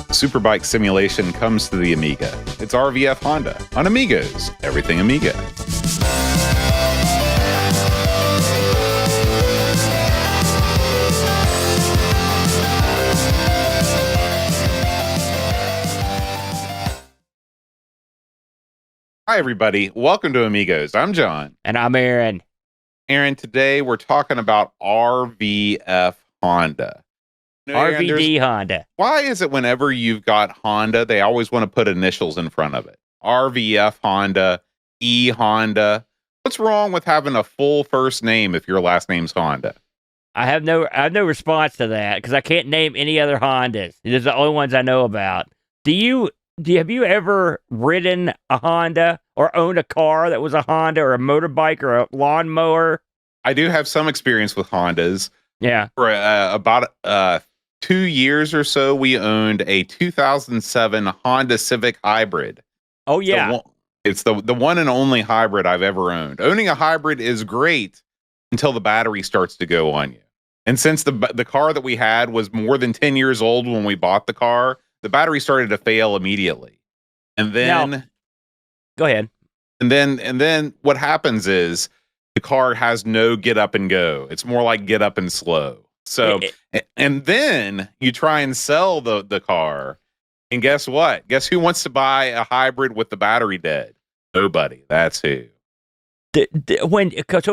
Superbike simulation comes to the Amiga. It's RVF Honda on Amigos, everything Amiga. Hi, everybody. Welcome to Amigos. I'm John. And I'm Aaron. Aaron, today we're talking about RVF Honda. RVD Honda. Why is it whenever you've got Honda, they always want to put initials in front of it? RVF Honda, E Honda. What's wrong with having a full first name if your last name's Honda? I have no response to that because I can't name any other Hondas. These are the only ones I know about. Have you ever ridden a Honda or owned a car that was a Honda or a motorbike or a lawnmower? I do have some experience with Hondas. Yeah. For about 2 years or so, we owned a 2007 Honda Civic Hybrid. Oh, yeah. It's the one and only hybrid I've ever owned. Owning a hybrid is great until the battery starts to go on you. And since the car that we had was more than 10 years old when we bought the car, the battery started to fail immediately. And then go ahead. And then what happens is the car has no get up and go. It's more like get up and slow. So and then you try and sell the car, and guess what? Guess who wants to buy a hybrid with the battery dead? Nobody. That's who. So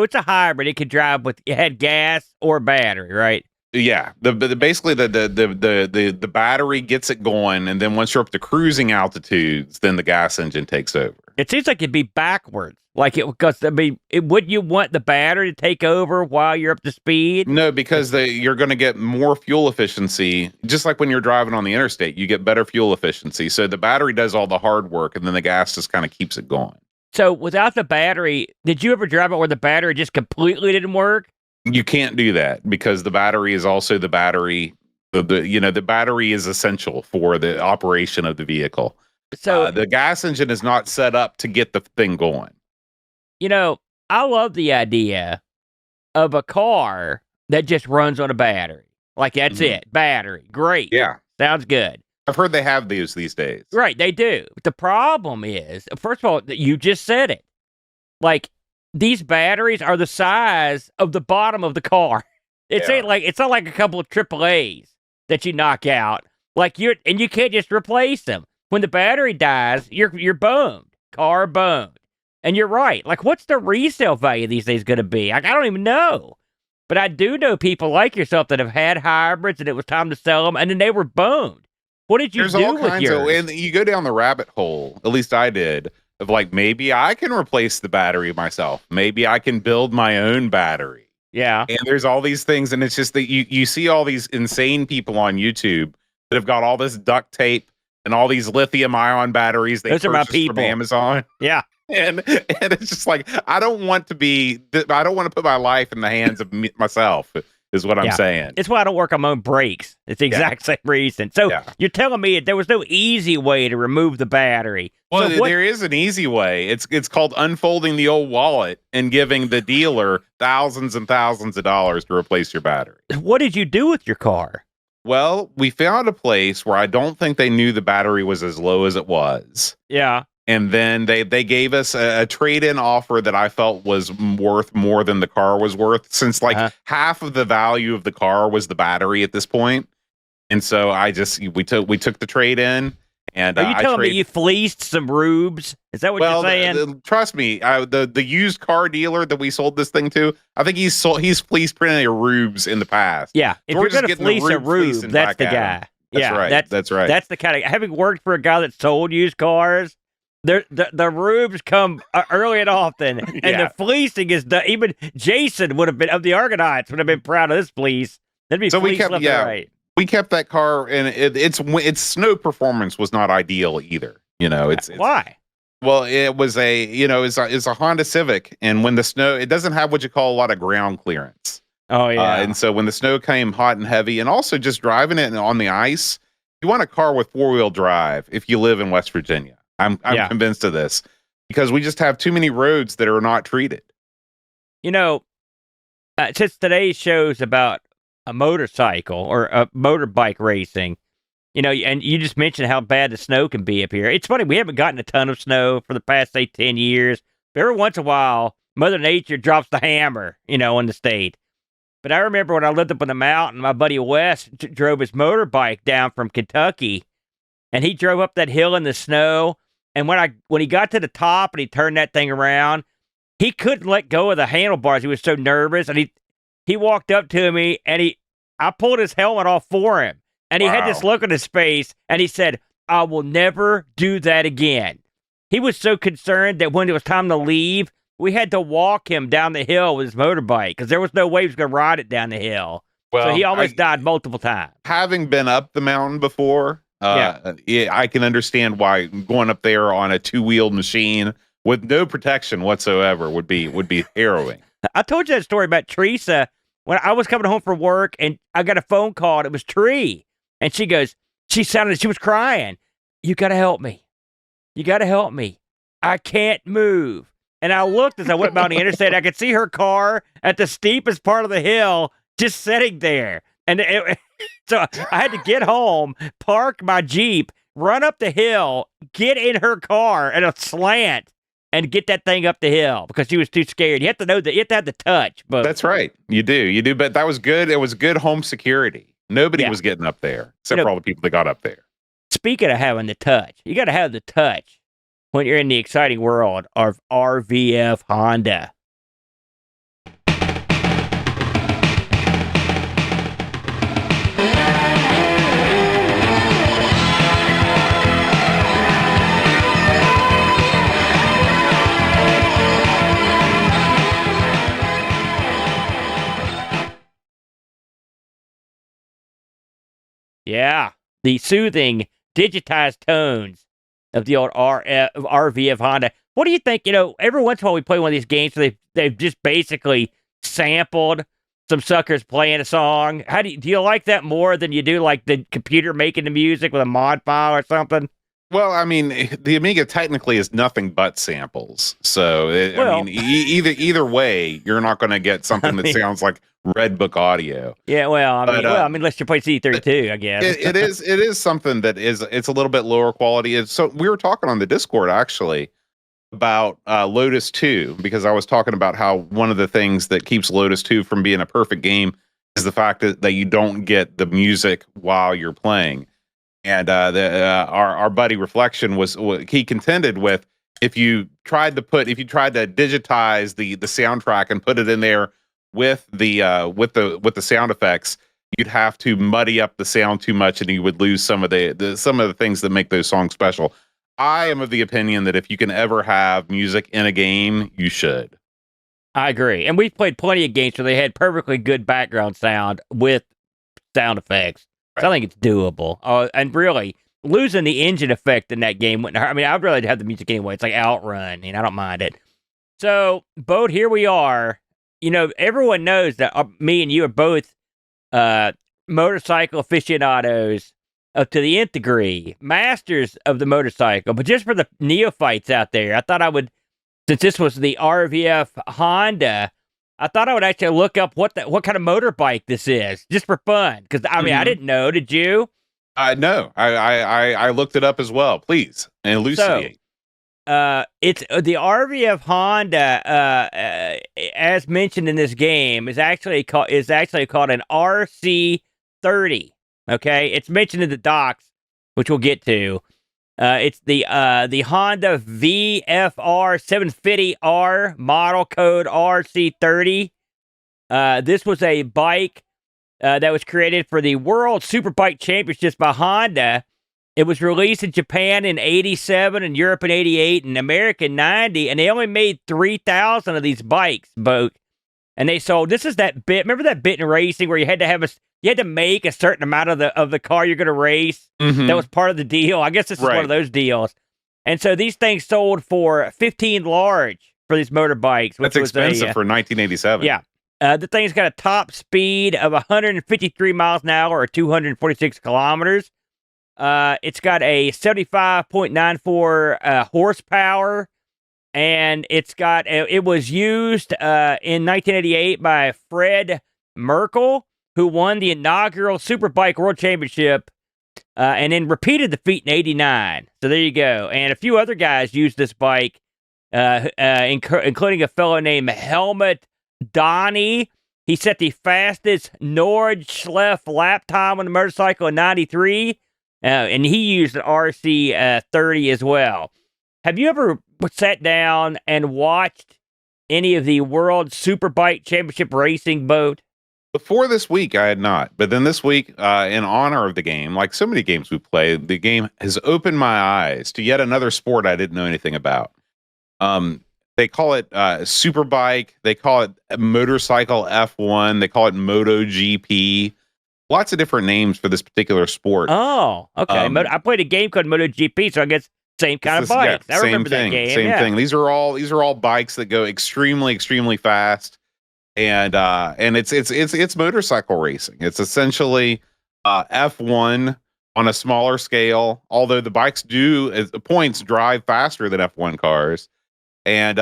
it's a hybrid. It could drive it had gas or battery, right? Yeah, basically the battery gets it going, and then once you're up to cruising altitudes, then the gas engine takes over. It seems like it'd be backwards, wouldn't you want the battery to take over while you're up to speed? No, because you're going to get more fuel efficiency, just like when you're driving on the interstate, you get better fuel efficiency. So the battery does all the hard work, and then the gas just kind of keeps it going. So without the battery, did you ever drive it where the battery just completely didn't work? You can't do that because the battery is also the battery. The battery is essential for the operation of the vehicle. So the gas engine is not set up to get the thing going. I love the idea of a car that just runs on a battery. Like that's it, battery, great. Yeah, sounds good. I've heard they have these days. Right, they do. The problem is, first of all, you just said it. Like, these batteries are the size of the bottom of the car. It's not like a couple of AAAs that you knock out. And you can't just replace them. When the battery dies, you're boned. Car boned. And you're right. Like, what's the resale value these days going to be? I don't even know. But I do know people like yourself that have had hybrids and it was time to sell them, and then they were boned. What did you do with yours? And you go down the rabbit hole, at least I did, of like, maybe I can replace the battery myself. Maybe I can build my own battery. Yeah. And there's all these things, and it's just that you see all these insane people on YouTube that have got all this duct tape and all these lithium-ion batteries they purchased from Amazon. Yeah. And it's just like, I don't want to put my life in the hands of myself. Is what I'm saying. It's why I don't work on my own brakes. It's the exact same reason. So you're telling me there was no easy way to remove the battery. Well, there is an easy way. It's called unfolding the old wallet and giving the dealer thousands and thousands of dollars to replace your battery. What did you do with your car? Well, we found a place where I don't think they knew the battery was as low as it was. Yeah. And then they gave us a trade-in offer that I felt was worth more than the car was worth, since half of the value of the car was the battery at this point. And so we took the trade-in. And are you telling me you fleeced some rubes? Is that what you're saying? Trust me, the used car dealer that we sold this thing to, I think he's fleeced plenty of rubes in the past. Yeah, if you're going to fleece a rube, that's the guy. That's right. That's right. That's the kind of, having worked for a guy that sold used cars. The rubes come early and often, and the fleecing is done. Even Jason would have been, of the Argonauts, would have been proud of this fleece. That'd be fleece left and right. We kept that car, and its snow performance was not ideal either. It's why? Well, it was it's a Honda Civic, and when the snow, it doesn't have what you call a lot of ground clearance. Oh yeah, and so when the snow came hot and heavy, and also just driving it on the ice, you want a car with 4-wheel drive if you live in West Virginia. I'm convinced of this because we just have too many roads that are not treated. Since today's show's about a motorcycle or a motorbike racing, And you just mentioned how bad the snow can be up here. It's funny, we haven't gotten a ton of snow for the past, say, 10 years. But every once in a while, Mother Nature drops the hammer, in the state. But I remember when I lived up on the mountain, my buddy Wes drove his motorbike down from Kentucky, and he drove up that hill in the snow. And when he got to the top and he turned that thing around, he couldn't let go of the handlebars. He was so nervous, and he walked up to me, and I pulled his helmet off for him. And he had this look on his face, and he said, "I will never do that again." He was so concerned that when it was time to leave, we had to walk him down the hill with his motorbike because there was no way he was going to ride it down the hill. Well, so he almost died multiple times. Having been up the mountain before, I can understand why going up there on a two-wheeled machine with no protection whatsoever would be harrowing. I told you that story about Teresa when I was coming home from work, and I got a phone call, and it was Tree. And she was crying. "You got to help me. You got to help me. I can't move." And I looked as I went down the interstate. I could see her car at the steepest part of the hill just sitting there. And so I had to get home, park my Jeep, run up the hill, get in her car at a slant, and get that thing up the hill because she was too scared. You have to know that you have to have the touch. But that's right. You do. But that was good. It was good home security. Nobody was getting up there except for all the people that got up there. Speaking of having the touch, you got to have the touch when you're in the exciting world of RVF Honda. Yeah, the soothing, digitized tones of the old RVF Honda. What do you think? Every once in a while we play one of these games where they've just basically sampled some suckers playing a song. Do you like that more than you do like the computer making the music with a mod file or something? Well, I mean, the Amiga technically is nothing but samples. So, either way, you're not going to get something that sounds like Red Book audio. Yeah, unless you play C32, I guess. It is something that it's a little bit lower quality. So we were talking on the Discord actually about Lotus 2 because I was talking about how one of the things that keeps Lotus 2 from being a perfect game is the fact that you don't get the music while you're playing. And our buddy Reflection was he contended with if you tried to digitize the soundtrack and put it in there with the sound effects, you'd have to muddy up the sound too much, and you would lose some of the things that make those songs special. I am of the opinion that if you can ever have music in a game, you should. I agree, and we've played plenty of games where they had perfectly good background sound with sound effects. So I think it's doable. And really, losing the engine effect in that game wouldn't hurt. I mean, I'd rather have the music anyway. It's like Outrun, and I don't mind it. So, Boat, here we are. Everyone knows that me and you are both motorcycle aficionados up to the nth degree, masters of the motorcycle. But just for the neophytes out there, I thought I would, since this was the RVF Honda, I thought I would actually look up what kind of motorbike this is, just for fun. Because I didn't know. Did you? No, I looked it up as well. Please elucidate. It's the RVF Honda, as mentioned in this game, is actually called an RC30. Okay, it's mentioned in the docs, which we'll get to. It's the Honda VFR 750R model code RC30. This was a bike that was created for the World Superbike Championships by Honda. It was released in Japan in 87, in Europe in 88, and America in 90, and they only made 3,000 of these bikes, Boat. And they sold, this is that bit, remember that bit in racing where you had to make a certain amount of the car you're going to race? Mm-hmm. That was part of the deal. I guess this is one of those deals. And so these things sold for 15 large for these motorbikes. That's expensive for 1987. Yeah. The thing's got a top speed of 153 miles an hour or 246 kilometers. It's got a 75.94 horsepower, and it was used in 1988 by Fred Merkel, who won the inaugural Superbike World Championship and then repeated the feat in 89. So there you go. And a few other guys used this bike, including a fellow named Helmut Donnie. He set the fastest Nordschleife lap time on the motorcycle in 93, and he used an RC30 as well. Have you ever sat down and watched any of the World Superbike Championship racing boat? Before this week, I had not. But then this week, in honor of the game, like so many games we play, the game has opened my eyes to yet another sport I didn't know anything about. They call it Superbike. They call it motorcycle F1. They call it MotoGP. Lots of different names for this particular sport. Oh, okay. I played a game called MotoGP, so I guess same kind of bikes. I remember that game. Same thing. These are all bikes that go extremely, extremely fast, and it's motorcycle racing. It's essentially F1 on a smaller scale. Although the bikes points drive faster than F1 cars. And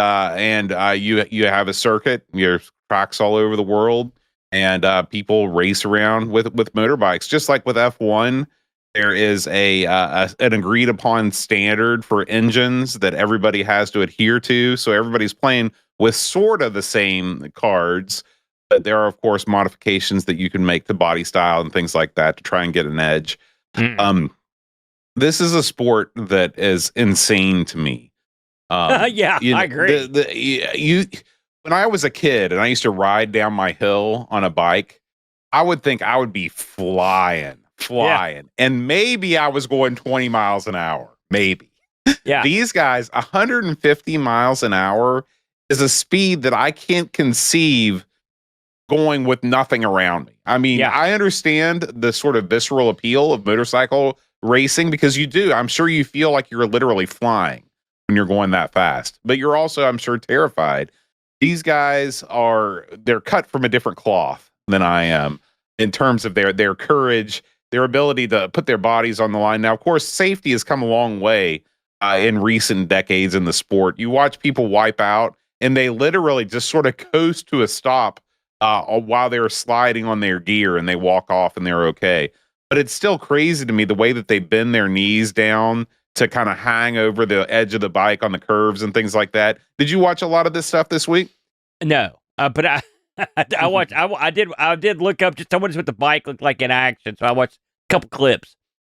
you have a circuit, there's tracks all over the world, and people race around with motorbikes. Just like with F1, there is an agreed upon standard for engines that everybody has to adhere to. So everybody's playing with sort of the same cards, but there are of course modifications that you can make to body style and things like that to try and get an edge. This is a sport that is insane to me. Yeah, I agree. When I was a kid and I used to ride down my hill on a bike, I would think I would be flying, and maybe I was going 20 miles an hour. Maybe. Yeah. These guys, 150 miles an hour is a speed that I can't conceive going with nothing around me. I mean, I understand the sort of visceral appeal of motorcycle racing because you do. I'm sure you feel like you're literally flying when you're going that fast, but you're also, I'm sure, terrified. These guys they're cut from a different cloth than I am in terms of their courage, their ability to put their bodies on the line. Now, of course, safety has come a long way in recent decades in the sport. You watch people wipe out and they literally just sort of coast to a stop while they're sliding on their gear and they walk off and they're okay. But it's still crazy to me the way that they bend their knees down to kind of hang over the edge of the bike on the curves and things like that. Did you watch a lot of this stuff this week? No, but I watched. I did look up just what the bike looked like in action. So I watched a couple clips.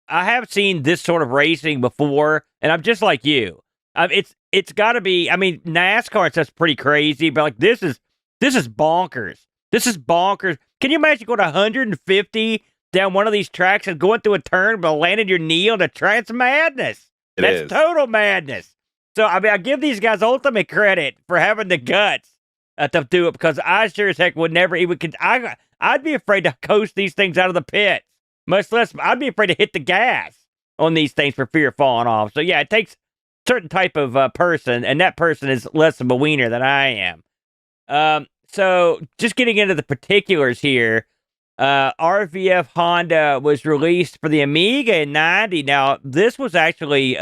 I have seen this sort of racing before, and I'm just like you. It's got to be. I mean, NASCAR and stuff's pretty crazy, but like this is bonkers. This is bonkers. Can you imagine going 150 down one of these tracks and going through a turn but landing your knee on the track? It's madness. That's total madness. So, I mean, I give these guys ultimate credit for having the guts to do it, because I sure as heck would never even... I'd be afraid to coast these things out of the pits. Much less, I'd be afraid to hit the gas on these things for fear of falling off. So, yeah, it takes a certain type of person, and that person is less of a wiener than I am. So, just getting into the particulars here, RVF Honda was released for the Amiga in 90. Now, this was actually,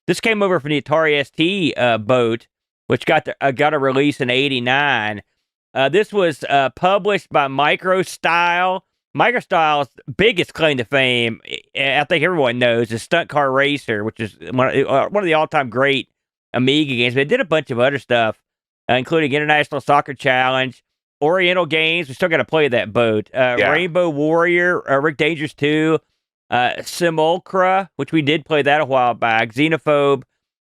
this came over from the Atari ST boat, which got a release in 89. This was published by MicroStyle. MicroStyle's biggest claim to fame, I think everyone knows, is Stunt Car Racer, which is one of the all-time great Amiga games. But it did a bunch of other stuff, including International Soccer Challenge, Oriental Games. We still got to play that boat. Rainbow Warrior, Rick Dangerous 2, Simulcra, which we did play that a while back, Xenophobe.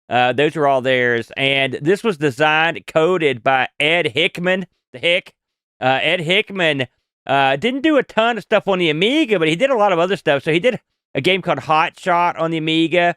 Those were all theirs. And this was designed, coded by Ed Hickman. Ed Hickman didn't do a ton of stuff on the Amiga, but he did a lot of other stuff. So he did a game called Hot Shot on the Amiga,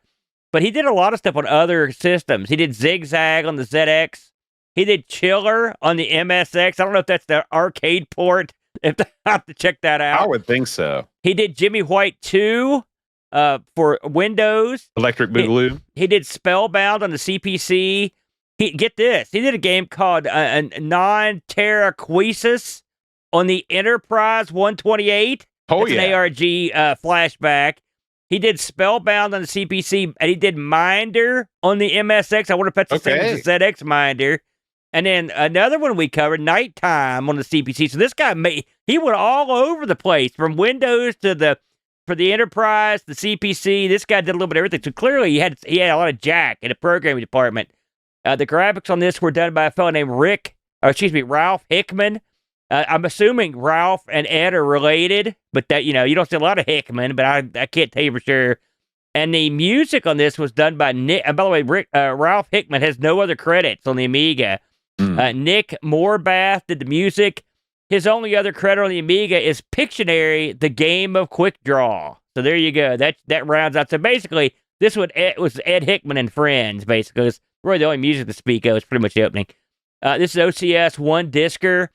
but he did a lot of stuff on other systems. He did Zigzag on the ZX. He did Chiller on the MSX. I don't know if that's the arcade port. I have to check that out. I would think so. He did Jimmy White 2 for Windows. Electric Boogaloo. He did Spellbound on the CPC. Get this. He did a game called Non-Terra Quisus on the Enterprise 128. Oh, That's an ARG flashback. He did Spellbound on the CPC, and he did Minder on the MSX. I wonder if that's the same as the ZX Minder. And then another one we covered, Nighttime on the CPC. So this guy, he went all over the place, from Windows to the for the Enterprise, the CPC, this guy did a little bit of everything. So clearly, he had a lot of jack in the programming department. The graphics on this were done by a fellow named Ralph Hickman. I'm assuming Ralph and Ed are related, but that you don't see a lot of Hickman, but I can't tell you for sure. And the music on this was done by Nick. By the way, Ralph Hickman has no other credits on the Amiga. Nick Morbath did the music. His only other credit on the Amiga is Pictionary, the game of quick draw. So there you go. That rounds out. So basically, this was Ed Hickman and Friends. Basically, it's really the only music to speak of. It's pretty much the opening. This is OCS one discer.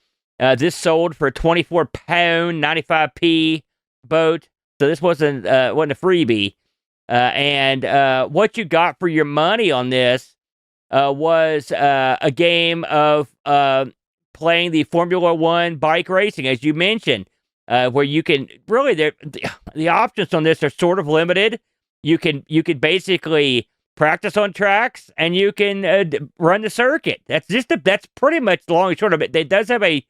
This sold for a 24-pound 95p boat. So this wasn't a freebie. And what you got for your money on this was a game of playing the Formula One bike racing, as you mentioned, where you can really the options on this are sort of limited. You can basically practice on tracks, and you can run the circuit. That's pretty much the long and short of it. It does have a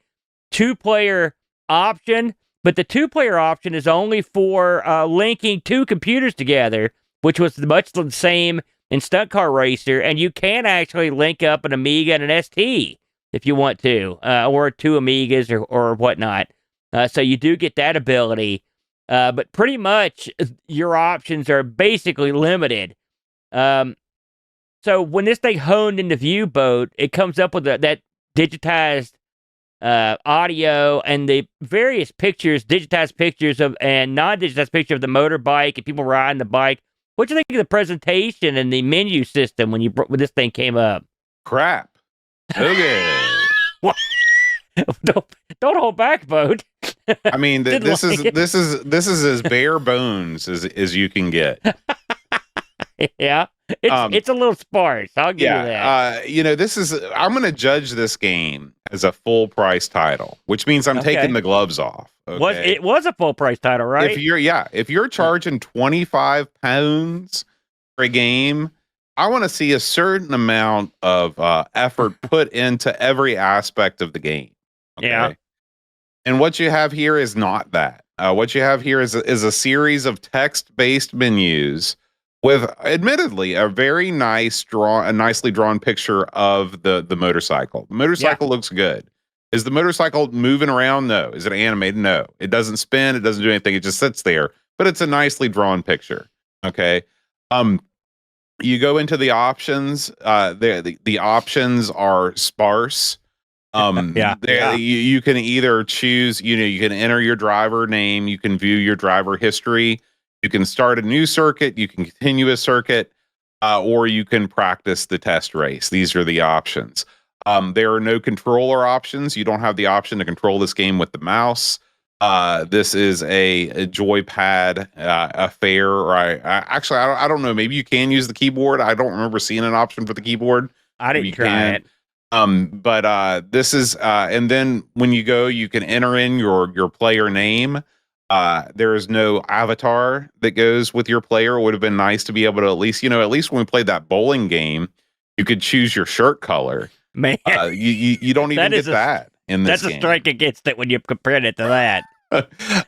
2-player option, but the 2-player option is only for linking 2 computers together, which was much the same in Stunt Car Racer, and you can actually link up an Amiga and an ST if you want to, or 2 Amigas or whatnot. So you do get that ability, but pretty much your options are basically limited. So when this thing honed into Viewboat, it comes up with that digitized audio and the various pictures, digitized pictures and non-digitized picture of the motorbike and people riding the bike. What do you think of the presentation and the menu system when this thing came up? Crap. Okay. don't hold back, Boat. I mean, this is as bare bones as you can get. Yeah. It's a little sparse. I'll give you that. I'm going to judge this game as a full price title, which means I'm taking the gloves off. Okay? It was a full price title, right? If you're charging 25 pounds for a game, I want to see a certain amount of effort put into every aspect of the game. Okay? Yeah. And what you have here is not that. What you have here is a series of text-based menus with, admittedly, a very nicely drawn picture of the motorcycle. The motorcycle looks good. Is the motorcycle moving around? No. Is it animated? No. It doesn't spin. It doesn't do anything. It just sits there. But it's a nicely drawn picture. Okay. You go into the options. The options are sparse. You can either choose. You can enter your driver name. You can view your driver history. You can start a new circuit, you can continue a circuit, or you can practice the test race. These are the options. There are no controller options. You don't have the option to control this game with the mouse. This is a joypad affair. Or I don't know. Maybe you can use the keyboard. I don't remember seeing an option for the keyboard. I didn't try it. But this is, and then when you go, you can enter in your player name. There is no avatar that goes with your player. It would have been nice to be able to at least when we played that bowling game, you could choose your shirt color. Man, you don't even get that in this game. That's a strike against it when you compare it to that.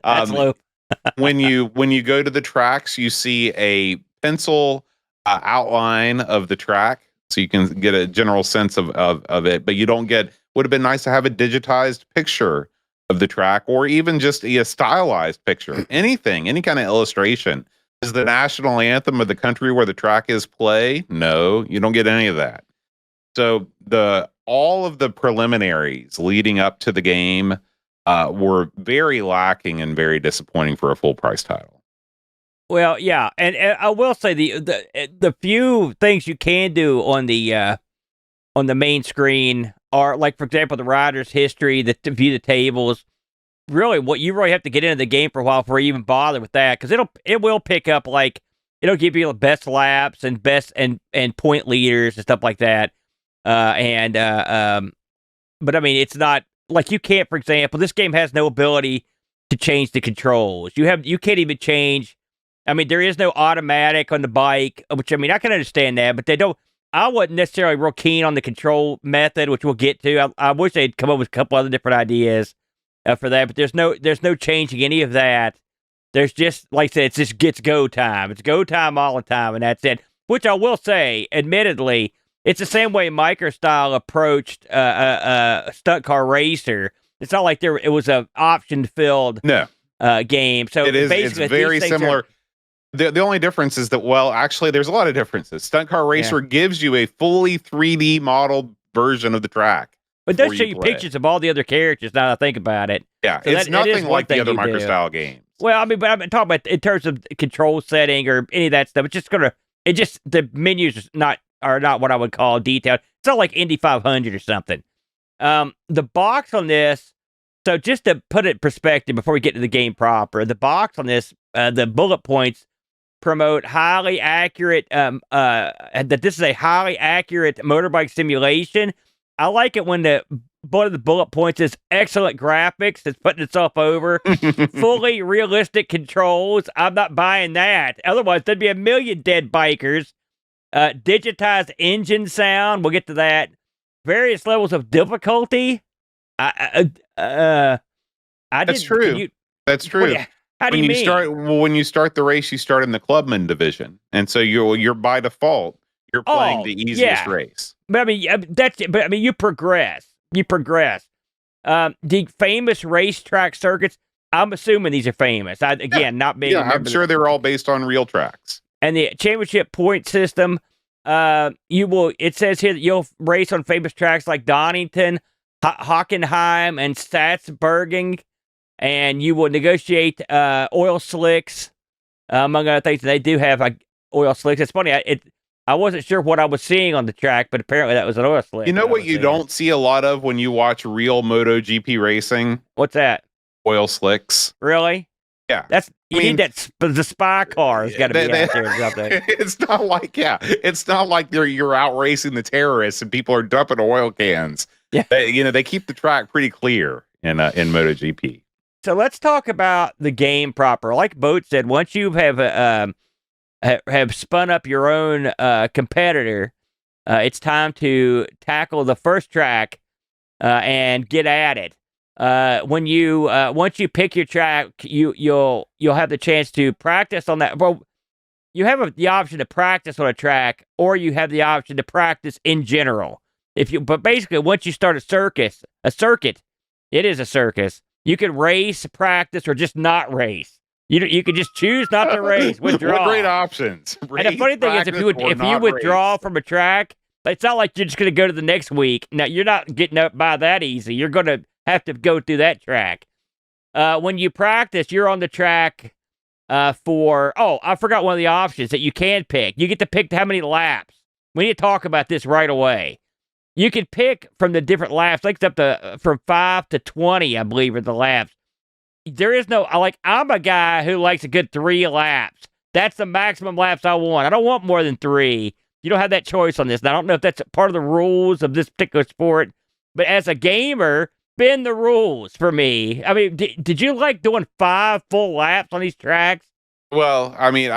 That's low. when you go to the tracks, you see a pencil outline of the track, so you can get a general sense of it. But you don't get. Would have been nice to have a digitized picture of the track, or even just a stylized picture. Anything, any kind of illustration. Is the national anthem of the country where the track is play? No, you don't get any of that. So all of the preliminaries leading up to the game were very lacking and very disappointing for a full price title. Well, yeah, and I will say the few things you can do on the main screen are, like, for example, the rider's history, to view the tables. Really, what you really have to get into the game for a while before you even bother with that, because it will pick up, like, it'll give you the best laps and best and point leaders and stuff like that. But I mean, it's not like you can't, for example, this game has no ability to change the controls. You can't even change. I mean, there is no automatic on the bike, which, I mean, I can understand that, but they don't. I wasn't necessarily real keen on the control method, which we'll get to. I wish they'd come up with a couple other different ideas for that, but there's no changing any of that. There's just, like I said, it's go time. It's go time all the time, and that's it. Which I will say, admittedly, it's the same way MicroStyle approached Stunt Car Racer. It's not like it was a option-filled game. So it's very similar. The only difference is that, well, actually, there's a lot of differences. Stunt Car Racer gives you a fully 3D modeled version of the track. But it does show you pictures of all the other characters, now that I think about it. Yeah, so it's nothing like the other MicroStyle games. Well, I mean, but I'm talking about in terms of control setting or any of that stuff. The menus are not what I would call detailed. It's not like Indy 500 or something. The box on this, so just to put it in perspective before we get to the game proper, the box on this, the bullet points promote highly accurate, that this is a highly accurate motorbike simulation. I like it when one of the bullet points is excellent graphics. It's putting itself over. Fully realistic controls. I'm not buying that. Otherwise, there'd be a million dead bikers. Digitized engine sound. We'll get to that. Various levels of difficulty. That's true. That's true. How do you mean? When you start the race, you start in the clubman division, and so you're by default you're playing the easiest race. But I mean, you progress. You progress. The famous racetrack circuits. I'm assuming these are famous. Not being. Yeah, I'm sure they're all based on real tracks. And the championship point system. It says here that you'll race on famous tracks like Donington, Hockenheim, and Stadsbergen. And you will negotiate oil slicks, among other things. They do have oil slicks. It's funny. I wasn't sure what I was seeing on the track, but apparently that was an oil slick. You know what you don't see a lot of when you watch real MotoGP racing? What's that? Oil slicks. Really? Yeah. You need that. The spy car has got to be out there or something. It's not like you're out racing the terrorists and people are dumping oil cans. Yeah. They keep the track pretty clear in MotoGP. So let's talk about the game proper. Like Boat said, once you have spun up your own competitor, it's time to tackle the first track and get at it. Once you pick your track, you'll have the chance to practice on that. Well, you have the option to practice on a track, or you have the option to practice in general. But basically, once you start a circuit, it is a circus. You can race, practice, or just not race. You could just choose not to race, withdraw. What great options. Race, and the funny thing is, if you withdraw from a track, it's not like you're just going to go to the next week. Now, you're not getting up by that easy. You're going to have to go through that track. When you practice, you're on the track I forgot one of the options that you can pick. You get to pick how many laps. We need to talk about this right away. You can pick from the different laps, like up to from 5 to 20, I believe, are the laps. There is no, I'm a guy who likes a good 3 laps. That's the maximum laps I want. I don't want more than 3. You don't have that choice on this. And I don't know if that's part of the rules of this particular sport, but as a gamer, bend the rules for me. I mean, did you like doing 5 full laps on these tracks? Well, I mean,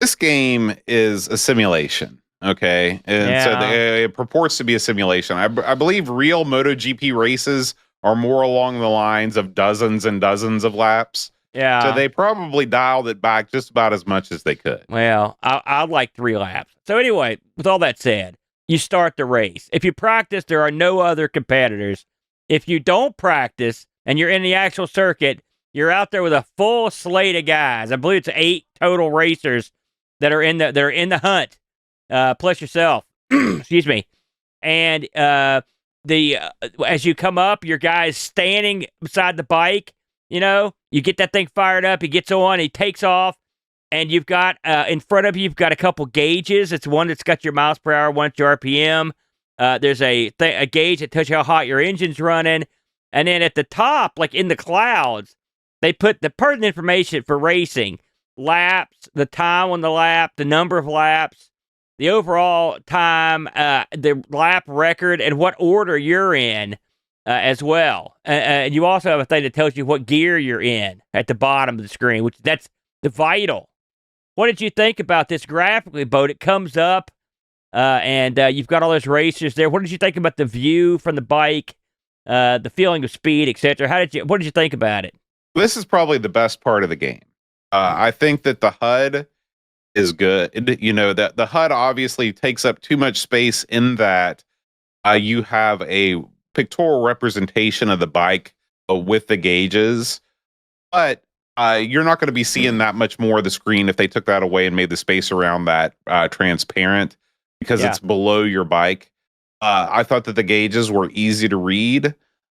this game is a simulation. Okay. And so it purports to be a simulation. I believe real MotoGP races are more along the lines of dozens and dozens of laps. Yeah. So they probably dialed it back just about as much as they could. Well, I'd like 3 laps. So anyway, with all that said, you start the race. If you practice, there are no other competitors. If you don't practice and you're in the actual circuit, you're out there with a full slate of guys. I believe it's 8 total racers that are in the hunt. Plus yourself, excuse me. And as you come up, your guy's standing beside the bike. You get that thing fired up. He gets on. He takes off, and you've got in front of you. You've got a couple gauges. It's one that's got your miles per hour, one your RPM. There's a gauge that tells you how hot your engine's running, and then at the top, like in the clouds, they put the pertinent information for racing: laps, the time on the lap, the number of laps, the overall time, the lap record, and what order you're in as well. And you also have a thing that tells you what gear you're in at the bottom of the screen, which that's the vital. What did you think about this graphically, Bo? It comes up, and you've got all those racers there. What did you think about the view from the bike, the feeling of speed, etc.? What did you think about it? This is probably the best part of the game. I think that the HUD is good. You know, that the HUD obviously takes up too much space in that you have a pictorial representation of the bike with the gauges, but you're not going to be seeing that much more of the screen if they took that away and made the space around that transparent because it's below your bike. I thought that the gauges were easy to read.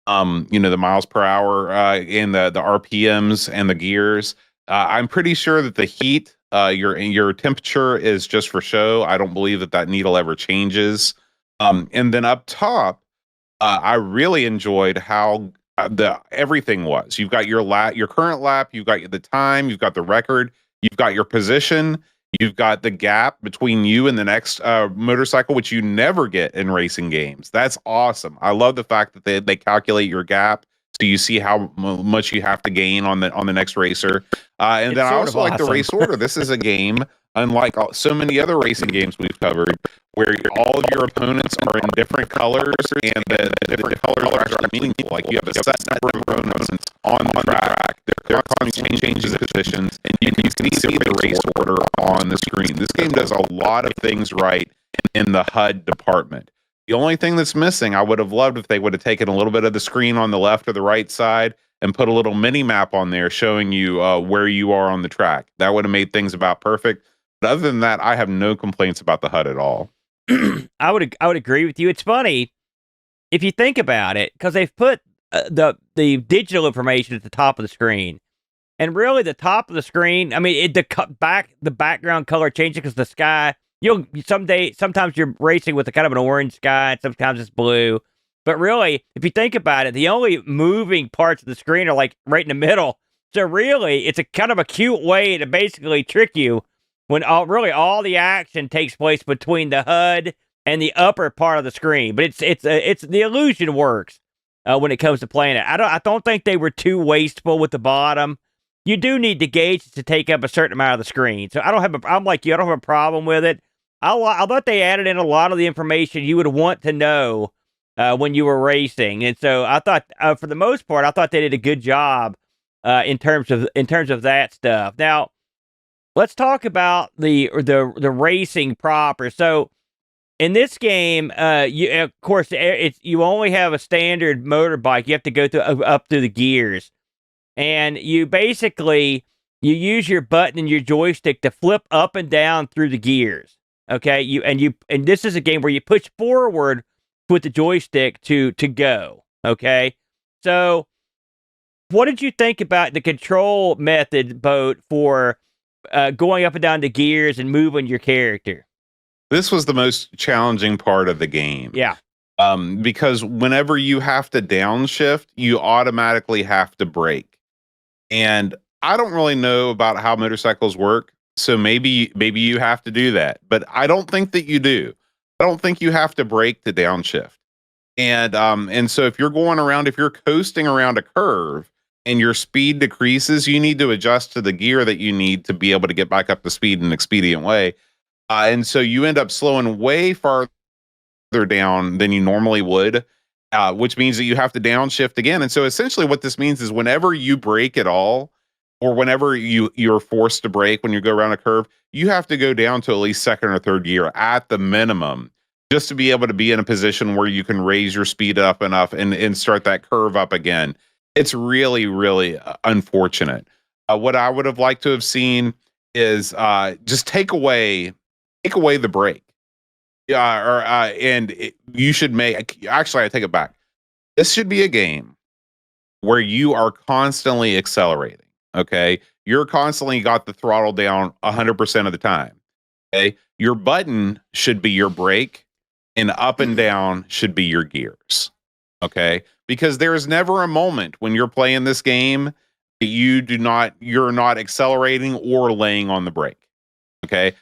You know, the miles per hour and the RPMs and the gears. I'm pretty sure that the heat, your temperature is just for show. I don't believe that needle ever changes. And then up top, I really enjoyed how the everything was. You've got your current lap, you've got the time, you've got the record, you've got your position, you've got the gap between you and the next motorcycle, which you never get in racing games. That's awesome. I love the fact that they calculate your gap, so you see how much you have to gain on the next racer. And then I also like the race order. This is a game, unlike so many other racing games we've covered, where all of your opponents are in different colors, and the different colors are actually meaningful. Like, you have a set number of opponents on the track. They're constantly changing positions, and you can see the race order on the screen. This game does a lot of things right in the HUD department. The only thing that's missing, I would have loved if they would have taken a little bit of the screen on the left or the right side and put a little mini map on there showing you where you are on the track. That would have made things about perfect. But other than that, I have no complaints about the HUD at all. I would agree with you. It's funny if you think about it, because they've put the digital information at the top of the screen, and really the top of the screen. I mean, the background color changes because the sky. Sometimes you're racing with a kind of an orange sky, and sometimes it's blue. But really, if you think about it, the only moving parts of the screen are like right in the middle. So really, it's a kind of a cute way to basically trick you when all the action takes place between the HUD and the upper part of the screen. But it's the illusion works when it comes to playing it. I don't think they were too wasteful with the bottom. You do need the gauges to take up a certain amount of the screen. So I'm like you. I don't have a problem with it. I thought they added in a lot of the information you would want to know when you were racing, and so I thought, for the most part, I thought they did a good job in terms of that stuff. Now, let's talk about the racing proper. So, in this game, of course, you only have a standard motorbike. You have to go up through the gears, and you basically use your button and your joystick to flip up and down through the gears. Okay, and this is a game where you push forward with the joystick to go. Okay, so what did you think about the control method, Boat, for going up and down the gears and moving your character? This was the most challenging part of the game. Yeah. Because whenever you have to downshift, you automatically have to brake. And I don't really know about how motorcycles work, so maybe you have to do that. But I don't think that you do. I don't think you have to brake to downshift. And so if you're coasting around a curve and your speed decreases, you need to adjust to the gear that you need to be able to get back up to speed in an expedient way. And so you end up slowing way farther down than you normally would, which means that you have to downshift again. And so essentially what this means is whenever you brake at all, or whenever you're forced to brake when you go around a curve, you have to go down to at least second or third gear at the minimum, just to be able to be in a position where you can raise your speed up enough and start that curve up again. It's really, really unfortunate. What I would have liked to have seen is just take away the brake. You should actually, I take it back. This should be a game where you are constantly accelerating. Okay, you're constantly got the throttle down 100% of the time. Okay, your button should be your brake, and up and down should be your gears. Okay, because there is never a moment when you're playing this game that you're not accelerating or laying on the brake. Okay,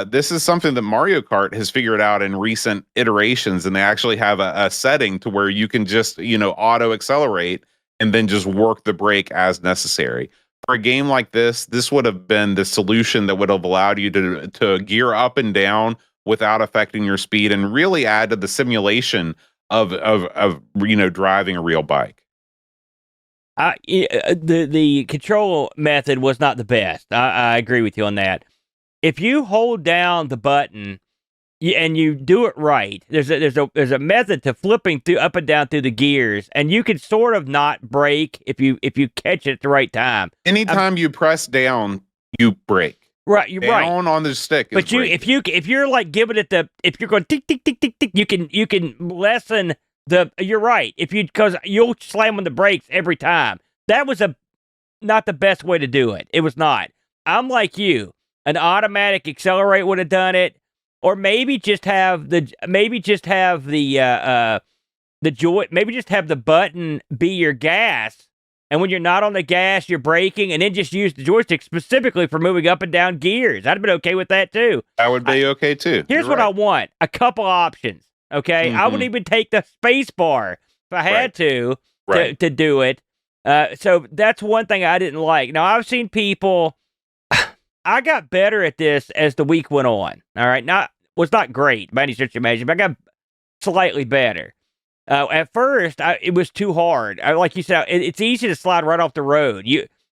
this is something that Mario Kart has figured out in recent iterations, and they actually have a setting to where you can just auto accelerate and then just work the brake as necessary. For a game like this would have been the solution that would have allowed you to gear up and down without affecting your speed and really add to the simulation of driving a real bike. The control method was not the best. I agree with you on that. If you hold down the button and you do it right, there's a method to flipping through up and down through the gears, and you can sort of not brake if you catch it at the right time. Anytime you press down, you brake. Right, you're right. Down on the stick. But if you're like giving it if you're going tick tick tick tick tick, you can lessen the. You're right. Because you'll slam on the brakes every time. That was not the best way to do it. It was not. I'm like you. An automatic accelerate would have done it, or maybe just have the joy. Maybe just have the button be your gas. And when you're not on the gas, you're braking, and then just use the joystick specifically for moving up and down gears. I'd have been okay with that, too. That would be okay, too. Here's what I want. A couple options, okay? I would even take the space bar if I had to do it. So that's one thing I didn't like. Now, I've seen people... I got better at this as the week went on, all right? Was not great by any stretch of imagination, but I got slightly better. At first, it was too hard. Like you said, it's easy to slide right off the road.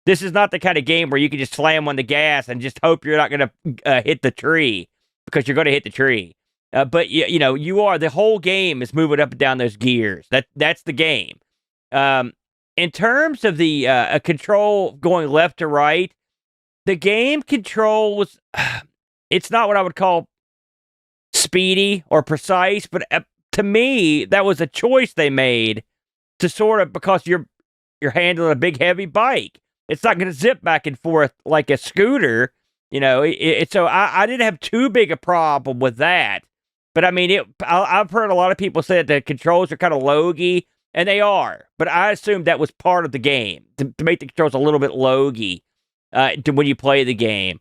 This is not the kind of game where you can just slam on the gas and just hope you're not going to hit the tree, because you're going to hit the tree. But you are. The whole game is moving up and down those gears. That's the game. In terms of the control going left to right, the game controls. It's not what I would call speedy or precise, but to me, that was a choice they made to sort of, because you're handling a big, heavy bike. It's not going to zip back and forth like a scooter, so I didn't have too big a problem with that. But I mean, I've heard a lot of people say that the controls are kind of logy, and they are. But I assumed that was part of the game, to make the controls a little bit logy when you play the game.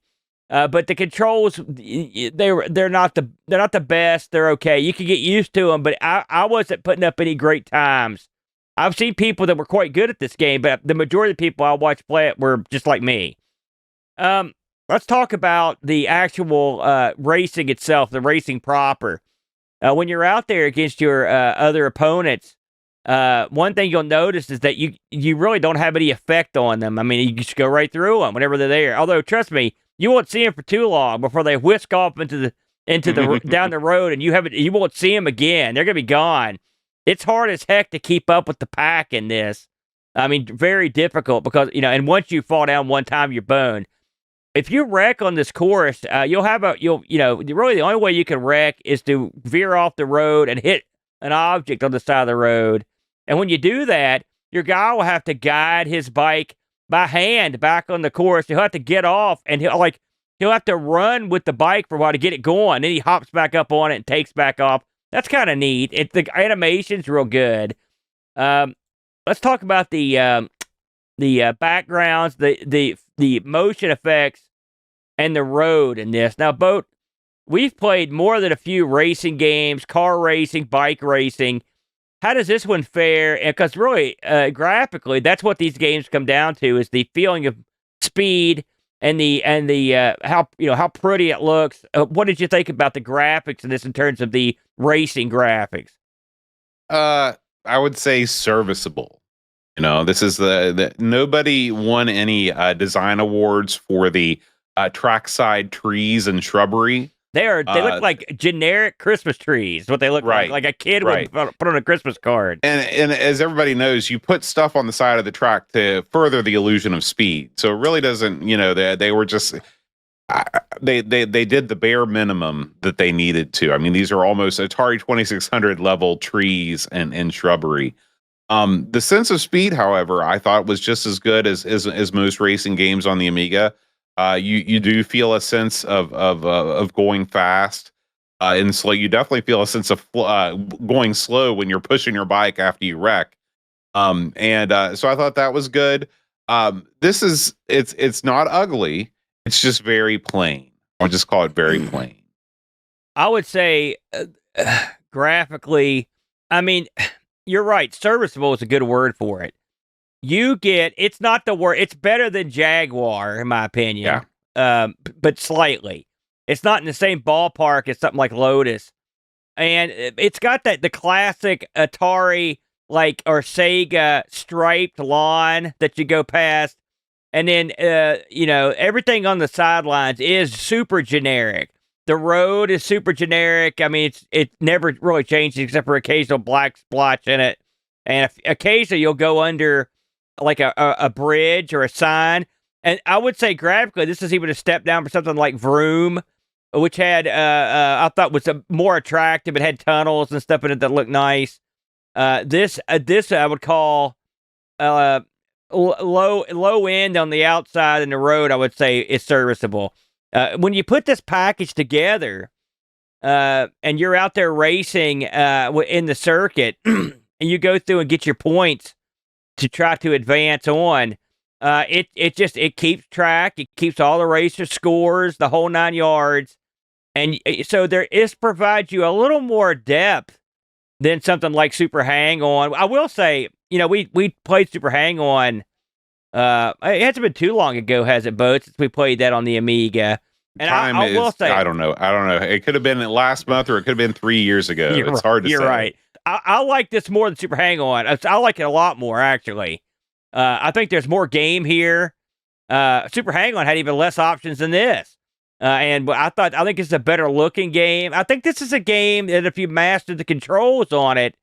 But the controls, they're not the best. They're okay. You can get used to them, but I wasn't putting up any great times. I've seen people that were quite good at this game, but the majority of the people I watched play it were just like me. Let's talk about the actual racing itself, the racing proper. When you're out there against your other opponents, one thing you'll notice is that you really don't have any effect on them. I mean, you just go right through them whenever they're there. Although, trust me, you won't see them for too long before they whisk off into the down the road, and you won't see them again. They're gonna be gone. It's hard as heck to keep up with the pack in this. I mean, very difficult because and once you fall down one time, you're boned. If you wreck on this course, really the only way you can wreck is to veer off the road and hit an object on the side of the road. And when you do that, your guy will have to guide his bike by hand back on the course. He'll have to get off, and he'll have to run with the bike for a while to get it going. Then he hops back up on it and takes back off. That's kind of neat. The animation's real good. Let's talk about the backgrounds, the motion effects, and the road in this. Now, Boat, we've played more than a few racing games, car racing, bike racing. How does this one fare? Because really, graphically, that's what these games come down to: is the feeling of speed and the how pretty it looks. What did you think about the graphics in this in terms of the racing graphics? I would say serviceable. This is the nobody won any design awards for the trackside trees and shrubbery. They look like generic Christmas trees. What they look like a kid would put on a Christmas card. And as everybody knows, you put stuff on the side of the track to further the illusion of speed. So it really doesn't. They were just they did the bare minimum that they needed to. I mean, these are almost Atari 2600 level trees and shrubbery. The sense of speed, however, I thought was just as good as most racing games on the Amiga. You do feel a sense of going fast, and slow. You definitely feel a sense of going slow when you're pushing your bike after you wreck. So I thought that was good. It's not ugly. It's just very plain. I'll just call it very plain. I would say graphically, I mean, you're right. Serviceable is a good word for it. It's not the word. It's better than Jaguar, in my opinion. Yeah. But slightly. It's not in the same ballpark as something like Lotus. And it's got the classic Atari or Sega striped lawn that you go past. And then, everything on the sidelines is super generic. The road is super generic. I mean, it never really changes except for occasional black splotch in it. And occasionally you'll go under like a bridge or a sign. And I would say graphically, this is even a step down for something like Vroom, which had, I thought was more attractive. It had tunnels and stuff in it that looked nice. This I would call low end on the outside, and the road I would say is serviceable. When you put this package together, and you're out there racing in the circuit, and you go through and get your points to try to advance on, it keeps track. It keeps all the racer scores, the whole 9 yards, and so provides you a little more depth than something like Super Hang On. I will say, we played Super Hang On. It hasn't been too long ago, has it, Bo, since we played that on the Amiga. And I will say, I don't know. It could have been last month, or it could have been 3 years ago. It's hard to say. You're right. I like this more than Super Hang On. I like it a lot more, actually. I think there's more game here. Super Hang On had even less options than this. And I think it's a better looking game. I think this is a game that if you master the controls on it,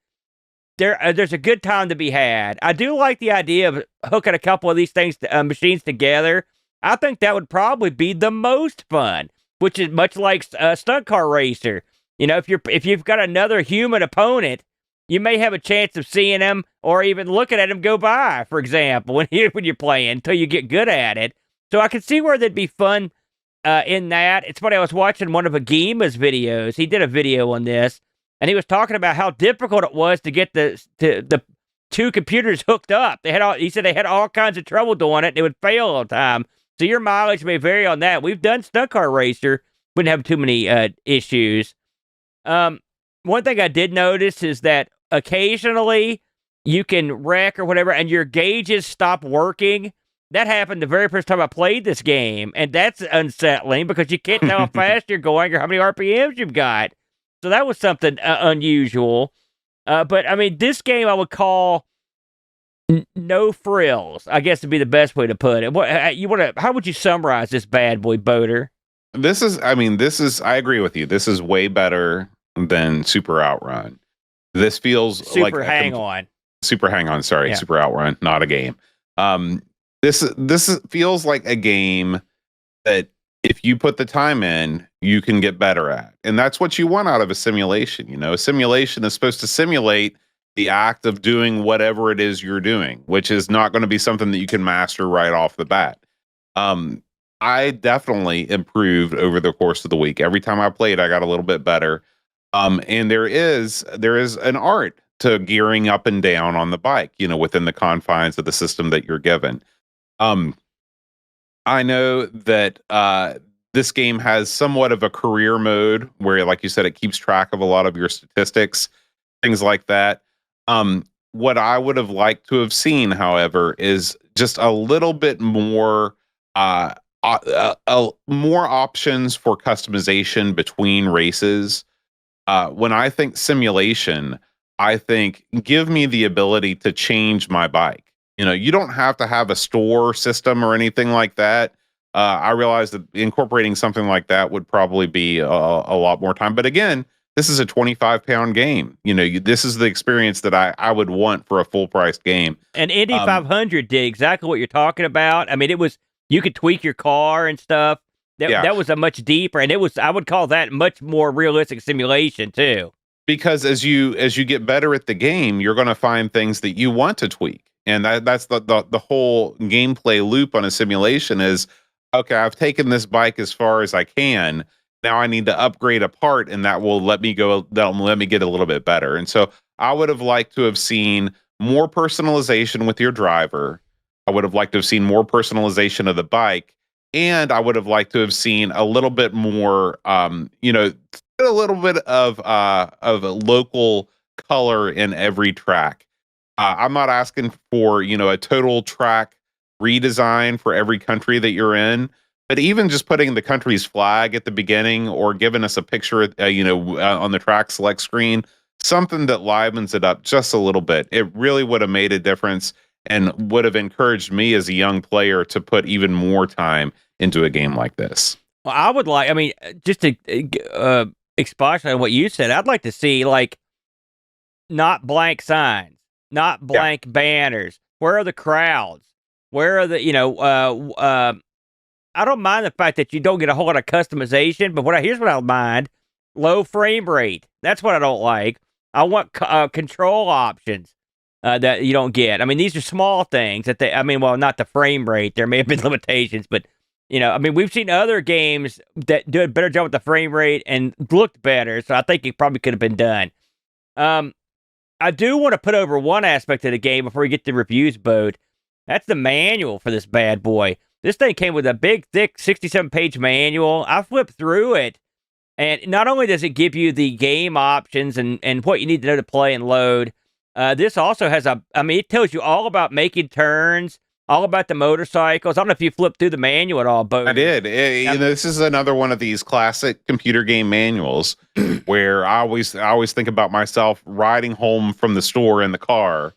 there's a good time to be had. I do like the idea of hooking a couple of these machines together. I think that would probably be the most fun, which is much like Stunt Car Racer. If you've got another human opponent, you may have a chance of seeing him or even looking at him go by, for example, when you're playing until you get good at it. So I can see where there'd be fun in that. It's funny, I was watching one of Agima's videos. He did a video on this, and he was talking about how difficult it was to get the two computers hooked up. He said they had all kinds of trouble doing it, and it would fail all the time. So your mileage may vary on that. We've done Stunt Car Racer. Wouldn't have too many issues. One thing I did notice is that occasionally you can wreck or whatever, and your gauges stop working. That happened the very first time I played this game, and that's unsettling because you can't tell how fast you're going or how many RPMs you've got. So that was something unusual. But I mean, this game I would call no frills, I guess would be the best way to put it. How would you summarize this bad boy, Boater? I agree with you. This is way better than Super Outrun. This feels like Super Hang On. Sorry, yeah. Super Outrun, not a game. This feels like a game that if you put the time in, you can get better at. And that's what you want out of a simulation. A simulation is supposed to simulate the act of doing whatever it is you're doing, which is not going to be something that you can master right off the bat. I definitely improved over the course of the week. Every time I played, I got a little bit better. And there is an art to gearing up and down on the bike, within the confines of the system that you're given. I know that this game has somewhat of a career mode where, like you said, it keeps track of a lot of your statistics, things like that. What I would have liked to have seen, however, is just a little bit more more options for customization between races. When I think simulation, I think give me the ability to change my bike. You don't have to have a store system or anything like that. I realize that incorporating something like that would probably be a lot more time. But again, this is a 25-pound game. This is the experience that I would want for a full-priced game. And Indy 500 did exactly what you're talking about. I mean, you could tweak your car and stuff. That was a much deeper, and I would call that much more realistic simulation too. Because as you get better at the game, you're going to find things that you want to tweak. And that's the whole gameplay loop on a simulation is, okay, I've taken this bike as far as I can. Now I need to upgrade a part, and that'll let me get a little bit better. And so I would have liked to have seen more personalization with your driver. I would have liked to have seen more personalization of the bike. And I would have liked to have seen a little bit more, a little bit of a local color in every track. I'm not asking for, a total track redesign for every country that you're in, but even just putting the country's flag at the beginning or giving us a picture, on the track select screen something that livens it up just a little bit. It really would have made a difference and would have encouraged me as a young player to put even more time into a game like this. Well, I would like, I mean, just to expostulate on what you said, I'd like to see, like, not blank signs, not blank banners. Where are the crowds? Where are the, I don't mind the fact that you don't get a whole lot of customization, but here's what I mind. Low frame rate. That's what I don't like. I want control options that you don't get. I mean, these are small things that not the frame rate. There may have been limitations, but, we've seen other games that do a better job with the frame rate and looked better, so I think it probably could have been done. I do want to put over one aspect of the game before we get to reviews, Bode. That's the manual for this bad boy. This thing came with a big, thick 67-page manual. I flipped through it, and not only does it give you the game options and what you need to know to play and load, this also has it tells you all about making turns, all about the motorcycles. I don't know if you flipped through the manual at all, Bo. I did. This is another one of these classic computer game manuals where I always think about myself riding home from the store in the car,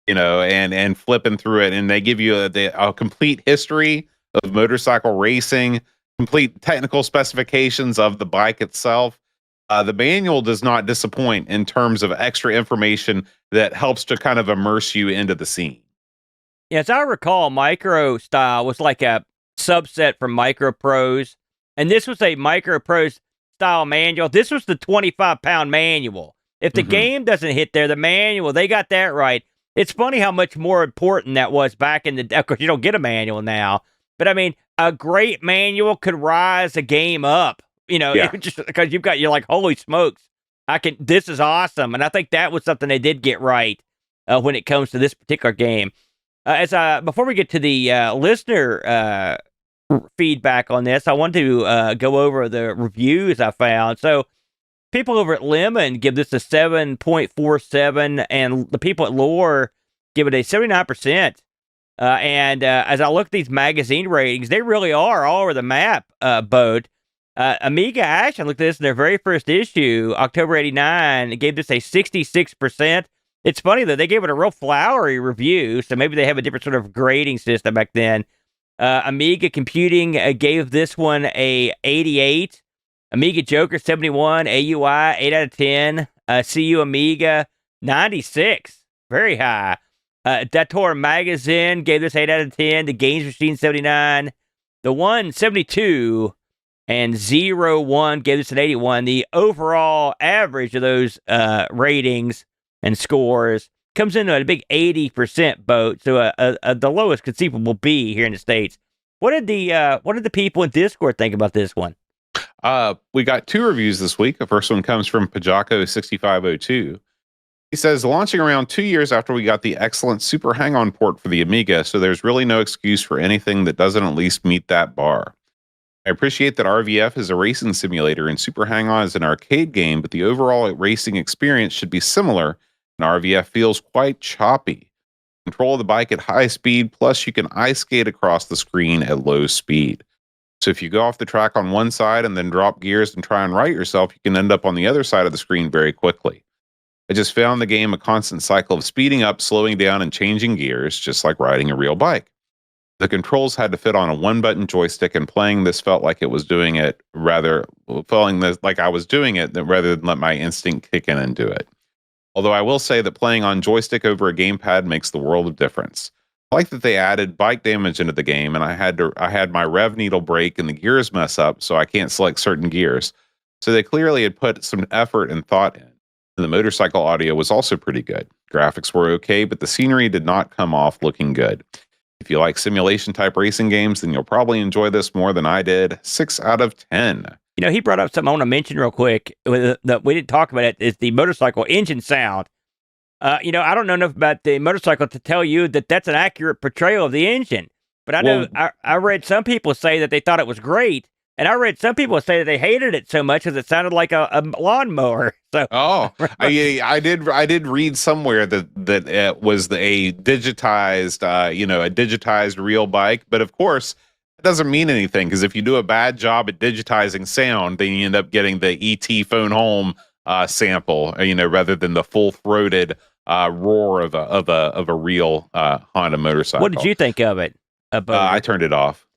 and flipping through it, and they give you a complete history of motorcycle racing, complete technical specifications of the bike itself. The manual does not disappoint in terms of extra information that helps to kind of immerse you into the scene. As I recall, Micro Style was like a subset from Micro Pros, and this was a Micro Pros style manual. This was the 25-pound manual. If the game doesn't hit there, the manual, they got that right. It's funny how much more important that was back in the day. Of course, you don't get a manual now, but a great manual could rise a game up. Just because you're like, holy smokes, this is awesome. And I think that was something they did get right when it comes to this particular game. Before we get to the listener feedback on this, I want to go over the reviews I found. So people over at Lemon give this a 7.47, and the people at Lore give it a 79%. As I look at these magazine ratings, they really are all over the map, Bode. Amiga Action looked at this in their very first issue, October 89, and gave this a 66%. It's funny, though, they gave it a real flowery review, so maybe they have a different sort of grading system back then. Amiga Computing gave this one a 88. Amiga Joker 71, AUI 8 out of 10. CU Amiga 96, very high. Dator Magazine gave this 8 out of 10. The Games Machine 79. The One 72. And 01 gave this an 81. The overall average of those ratings and scores comes into a big 80% boat, so the lowest conceivable B here in the States. What did the people in Discord think about this one? We got 2 reviews this week. The first one comes from Pajako6502. He says, launching around 2 years after we got the excellent Super Hang-On port for the Amiga, so there's really no excuse for anything that doesn't at least meet that bar. I appreciate that RVF is a racing simulator and Super Hang-On is an arcade game, but the overall racing experience should be similar, and RVF feels quite choppy. Control the bike at high speed, plus you can ice skate across the screen at low speed. So if you go off the track on one side and then drop gears and try and right yourself, you can end up on the other side of the screen very quickly. I just found the game a constant cycle of speeding up, slowing down, and changing gears, just like riding a real bike. The controls had to fit on a one-button joystick, and playing this felt like I was doing it rather than let my instinct kick in and do it. Although I will say that playing on joystick over a gamepad makes the world of difference. I like that they added bike damage into the game, and I had my rev needle break and the gears mess up, so I can't select certain gears. So they clearly had put some effort and thought in. And the motorcycle audio was also pretty good. Graphics were okay, but the scenery did not come off looking good. If you like simulation-type racing games, then you'll probably enjoy this more than I did. 6 out of 10. He brought up something I want to mention real quick that we didn't talk about. It is the motorcycle engine sound. I don't know enough about the motorcycle to tell you that that's an accurate portrayal of the engine. But I know I read some people say that they thought it was great, and I read some people say that they hated it so much because it sounded like a lawnmower. So, I did read somewhere that it was a digitized real bike, but of course it doesn't mean anything, because if you do a bad job at digitizing sound, then you end up getting the ET phone home sample, rather than the full-throated roar of a real Honda motorcycle. What did you think of it? I turned it off.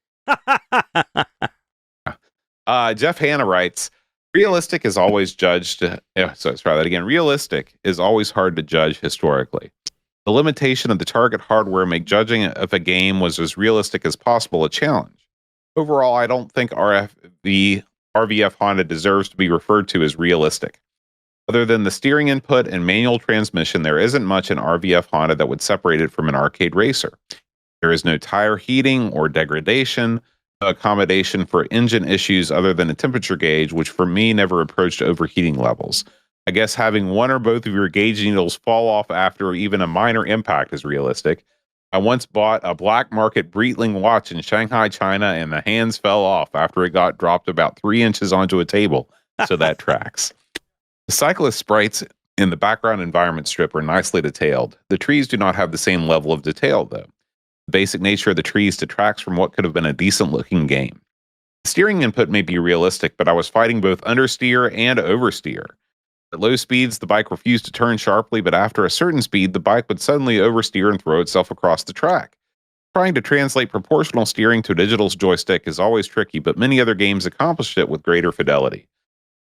Jeff Hanna writes, realistic is always judged. So let's try that again. Realistic is always hard to judge historically. The limitation of the target hardware make judging if a game was as realistic as possible a challenge. Overall, I don't think RVF Honda deserves to be referred to as realistic. Other than the steering input and manual transmission, there isn't much in RVF Honda that would separate it from an arcade racer. There is no tire heating or degradation, no accommodation for engine issues other than a temperature gauge, which for me never approached overheating levels. I guess having one or both of your gauge needles fall off after even a minor impact is realistic. I once bought a black market Breitling watch in Shanghai, China, and the hands fell off after it got dropped about 3 inches onto a table. So that tracks. The cyclist sprites in the background environment strip are nicely detailed. The trees do not have the same level of detail, though. The basic nature of the trees detracts from what could have been a decent-looking game. The steering input may be realistic, but I was fighting both understeer and oversteer. At low speeds, the bike refused to turn sharply, but after a certain speed, the bike would suddenly oversteer and throw itself across the track. Trying to translate proportional steering to a digital joystick is always tricky, but many other games accomplished it with greater fidelity.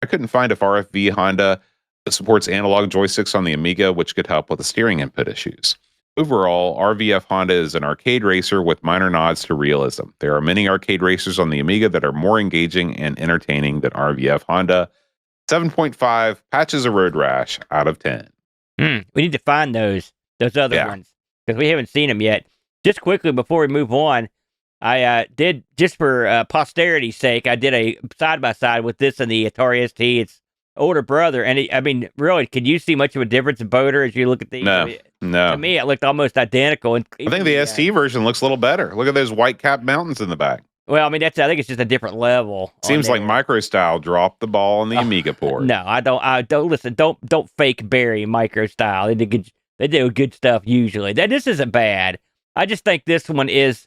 I couldn't find if RFV Honda supports analog joysticks on the Amiga, which could help with the steering input issues. Overall, RVF Honda is an arcade racer with minor nods to realism. There are many arcade racers on the Amiga that are more engaging and entertaining than RVF Honda. 7.5 patches of road rash out of 10. We need to find those other ones because we haven't seen them yet. Just quickly before we move on, I did, just for posterity's sake, I did a side-by-side with this and the Atari ST. It's older brother, and really, can you see much of a difference in Boater as you look at these? No. To me, it looked almost identical. And I think the ST version looks a little better. Look at those white-capped mountains in the back. Well, I think it's just a different level. Seems like MicroStyle dropped the ball on the Amiga port. No, I don't listen. Don't fake bury MicroStyle. They do good stuff usually. This isn't bad. I just think this one is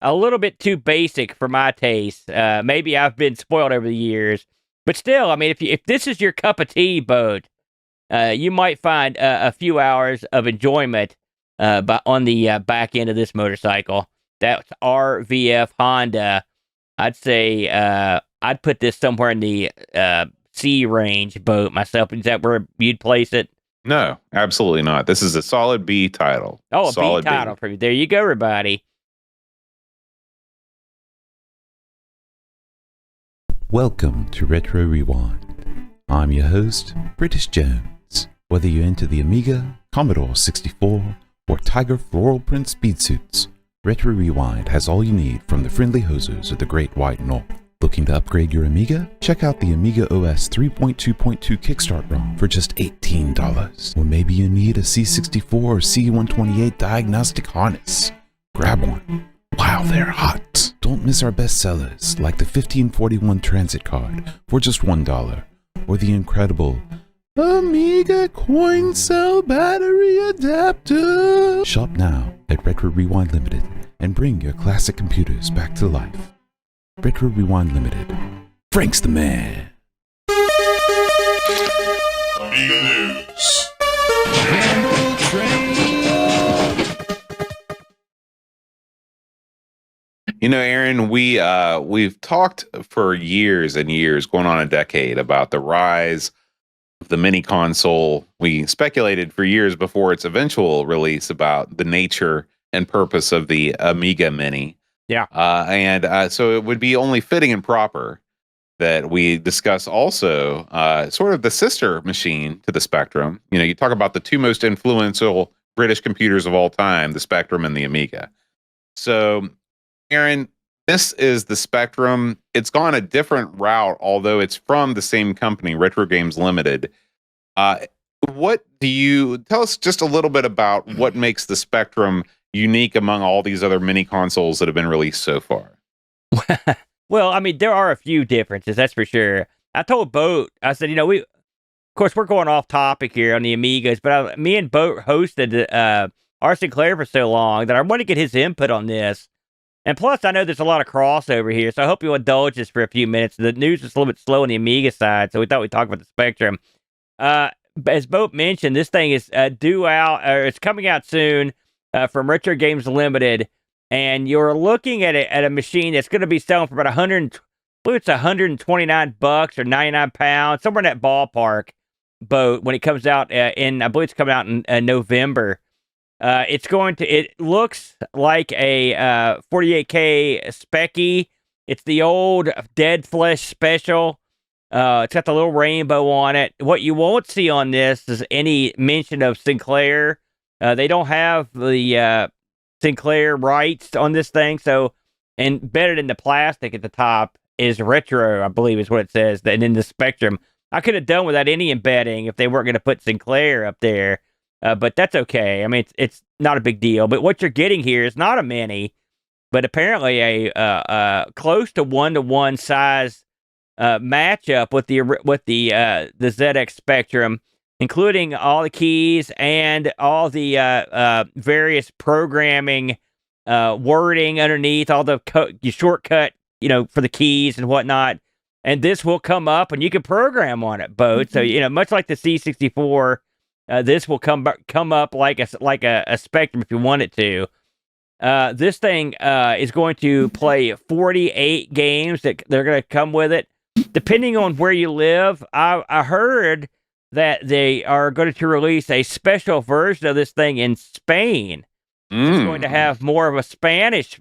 a little bit too basic for my taste. Maybe I've been spoiled over the years, but still, if this is your cup of tea, Boat, you might find a few hours of enjoyment on the back end of this motorcycle. That's RVF Honda. I'd say I'd put this somewhere in the C range, Boat, myself. Is that where you'd place it? No, absolutely not. This is a solid B title. Oh, a solid B title for you. There you go, everybody. Welcome to Retro Rewind. I'm your host, British Jones. Whether you're into the Amiga, Commodore 64, or Tiger Floral Print speed suits, Retro Rewind has all you need from the friendly hosers of the Great White North. Looking to upgrade your Amiga? Check out the Amiga OS 3.2.2 Kickstart ROM for just $18. Or maybe you need a C64 or C128 diagnostic harness. Grab one while they're hot. Don't miss our best sellers like the 1541 Transit Card for just $1, or the incredible Amiga Coin Cell Battery Adapter. Shop now at Retro Rewind Limited and bring your classic computers back to life. Retro Rewind Limited. Frank's the man. Amiga News. Aaron, we've talked for years and years, going on a decade, about the rise of the mini console. We speculated for years before its eventual release about the nature and purpose of the Amiga Mini. Yeah. So it would be only fitting and proper that we discuss also sort of the sister machine to the Spectrum. You talk about the two most influential British computers of all time, the Spectrum and the Amiga. So, Aaron, this is the Spectrum. It's gone a different route, although it's from the same company, Retro Games Limited. What do you tell us just a little bit about what makes the Spectrum unique among all these other mini consoles that have been released so far? Well, there are a few differences, that's for sure. I told Boat, I said, of course, we're going off topic here on the Amigas, but me and Boat hosted R. Sinclair for so long that I want to get his input on this. And plus, I know there's a lot of crossover here, so I hope you'll indulge us for a few minutes. The news is a little bit slow on the Amiga side, so we thought we'd talk about the Spectrum. as Boat mentioned, this thing is due out, or it's coming out soon from Retro Games Limited, and you're looking at a machine that's going to be selling for about 100. I believe it's $129 or 99 pounds, somewhere in that ballpark. Boat when it comes out I believe it's coming out in November. It looks like a 48K Specky. It's the old Dead Flesh Special. It's got the little rainbow on it. What you won't see on this is any mention of Sinclair. They don't have the Sinclair rights on this thing. So, embedded in the plastic at the top is Retro, I believe is what it says. And in the Spectrum, I could have done without any embedding if they weren't going to put Sinclair up there. But that's okay. I mean, it's not a big deal. But what you're getting here is not a mini, but apparently a close to 1-to-1 size matchup with the ZX Spectrum, including all the keys and all the various programming wording underneath, all the shortcut, for the keys and whatnot. And this will come up, and you can program on it, Boat. So much like the C64, this will come up like a Spectrum if you want it to. This thing is going to play 48 games that they're going to come with it. Depending on where you live, I heard that they are going to release a special version of this thing in Spain. It's going to have more of a Spanish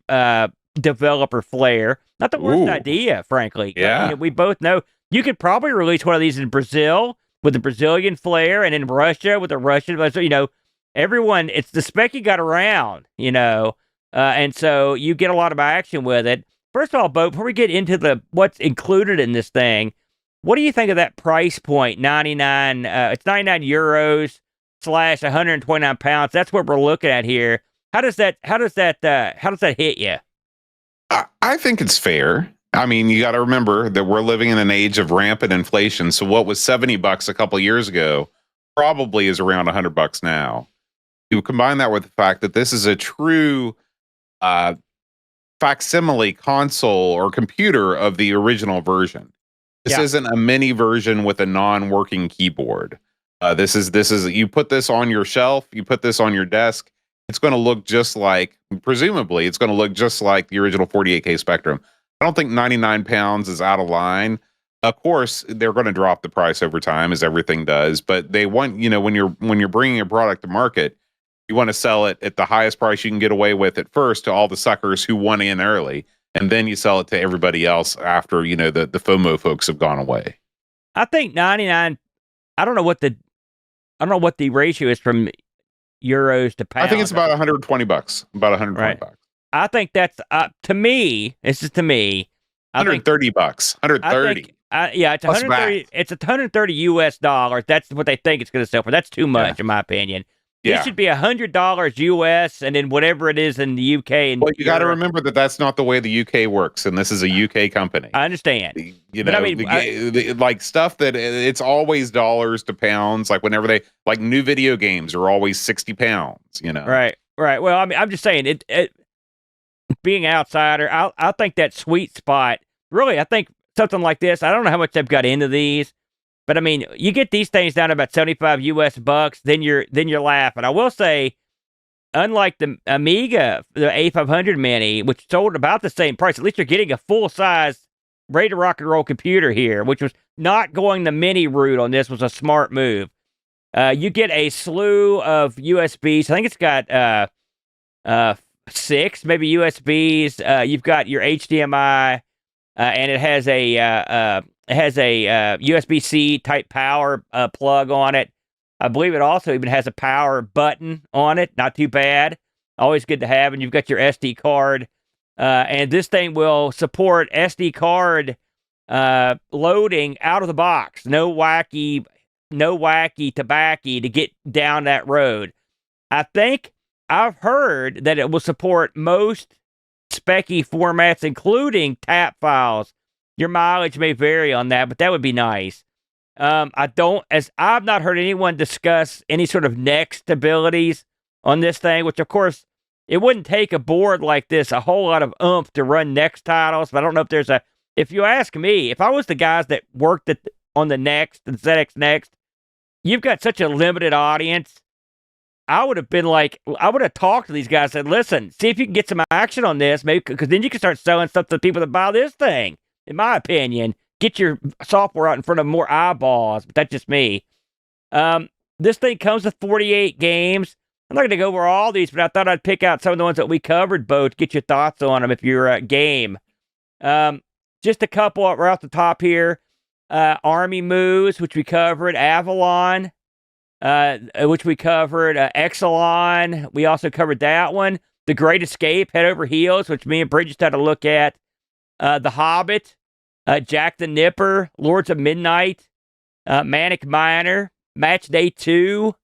developer flair. Not the worst idea, frankly. Yeah. We both know you could probably release one of these in Brazil with the Brazilian flair, and in Russia with the Russian. So, everyone, it's the Specky got around, and so you get a lot of action with it. First of all, Bo, before we get into what's included in this thing, what do you think of that price point? 99. It's 99 euros / 129 pounds. That's what we're looking at here. How does that hit you? I think it's fair. I mean, you got to remember that we're living in an age of rampant inflation. So what was $70 a couple years ago probably is around $100 now. You combine that with the fact that this is a true facsimile console or computer of the original version. This isn't a mini version with a non-working keyboard. This is you put this on your shelf, you put this on your desk. It's going to look just like, presumably, it's going to look just like the original 48K Spectrum. I don't think 99 pounds is out of line. Of course, they're going to drop the price over time, as everything does. But they want, when you're bringing a product to market, you want to sell it at the highest price you can get away with at first to all the suckers who went in early, and then you sell it to everybody else after the FOMO folks have gone away. I think 99. I don't know what the ratio is from euros to pounds. I think it's about $120. About $120. Right. I think that's to me. It's just to me. $130. $130. Yeah, it's $130. It's $130 US. That's what they think it's going to sell for. That's too much, in my opinion. It should be $100 US, and then whatever it is in the UK. And well, you got to remember that that's not the way the UK works, and this is a UK company. I understand. But I mean, like stuff that it's always dollars to pounds. Like whenever like new video games are always 60 pounds. Right. Well, I mean, I'm just saying it being an outsider, I think that sweet spot. Really, I think something like this. I don't know how much they've got into these. But I mean, you get these things down to about $75 US, then you're laughing. I will say, unlike the Amiga, the A500 Mini, which sold about the same price, at least you're getting a full size ready to rock and roll computer here, which was not going the mini route on this was a smart move. You get a slew of USBs. I think it's got 6 maybe USBs. You've got your HDMI, and it has a USB-C type power plug on it. I believe it also even has a power button on it. Not too bad. Always good to have. And you've got your SD card. And this thing will support SD card loading out of the box. No wacky tobacco to get down that road. I think I've heard that it will support most Specky formats, including TAP files. Your mileage may vary on that, but that would be nice. I've not heard anyone discuss any sort of next abilities on this thing, which of course it wouldn't take a board like this a whole lot of oomph to run next titles. But I don't know if if you ask me, if I was the guys that worked on the Next and ZX Next, you've got such a limited audience. I would have talked to these guys and said, listen, see if you can get some action on this, maybe, because then you can start selling stuff to people that buy this thing, in my opinion. Get your software out in front of more eyeballs, but that's just me. This thing comes with 48 games. I'm not going to go over all these, but I thought I'd pick out some of the ones that we covered, Bo, to get your thoughts on them if you're game. Just a couple right off the top here. Army Moves, which we covered. Avalon, which we covered. Exelon, we also covered that one. The Great Escape, Head Over Heels, which me and Bridget had to look at. The Hobbit, Jack the Nipper, Lords of Midnight, Manic Miner, Match Day 2.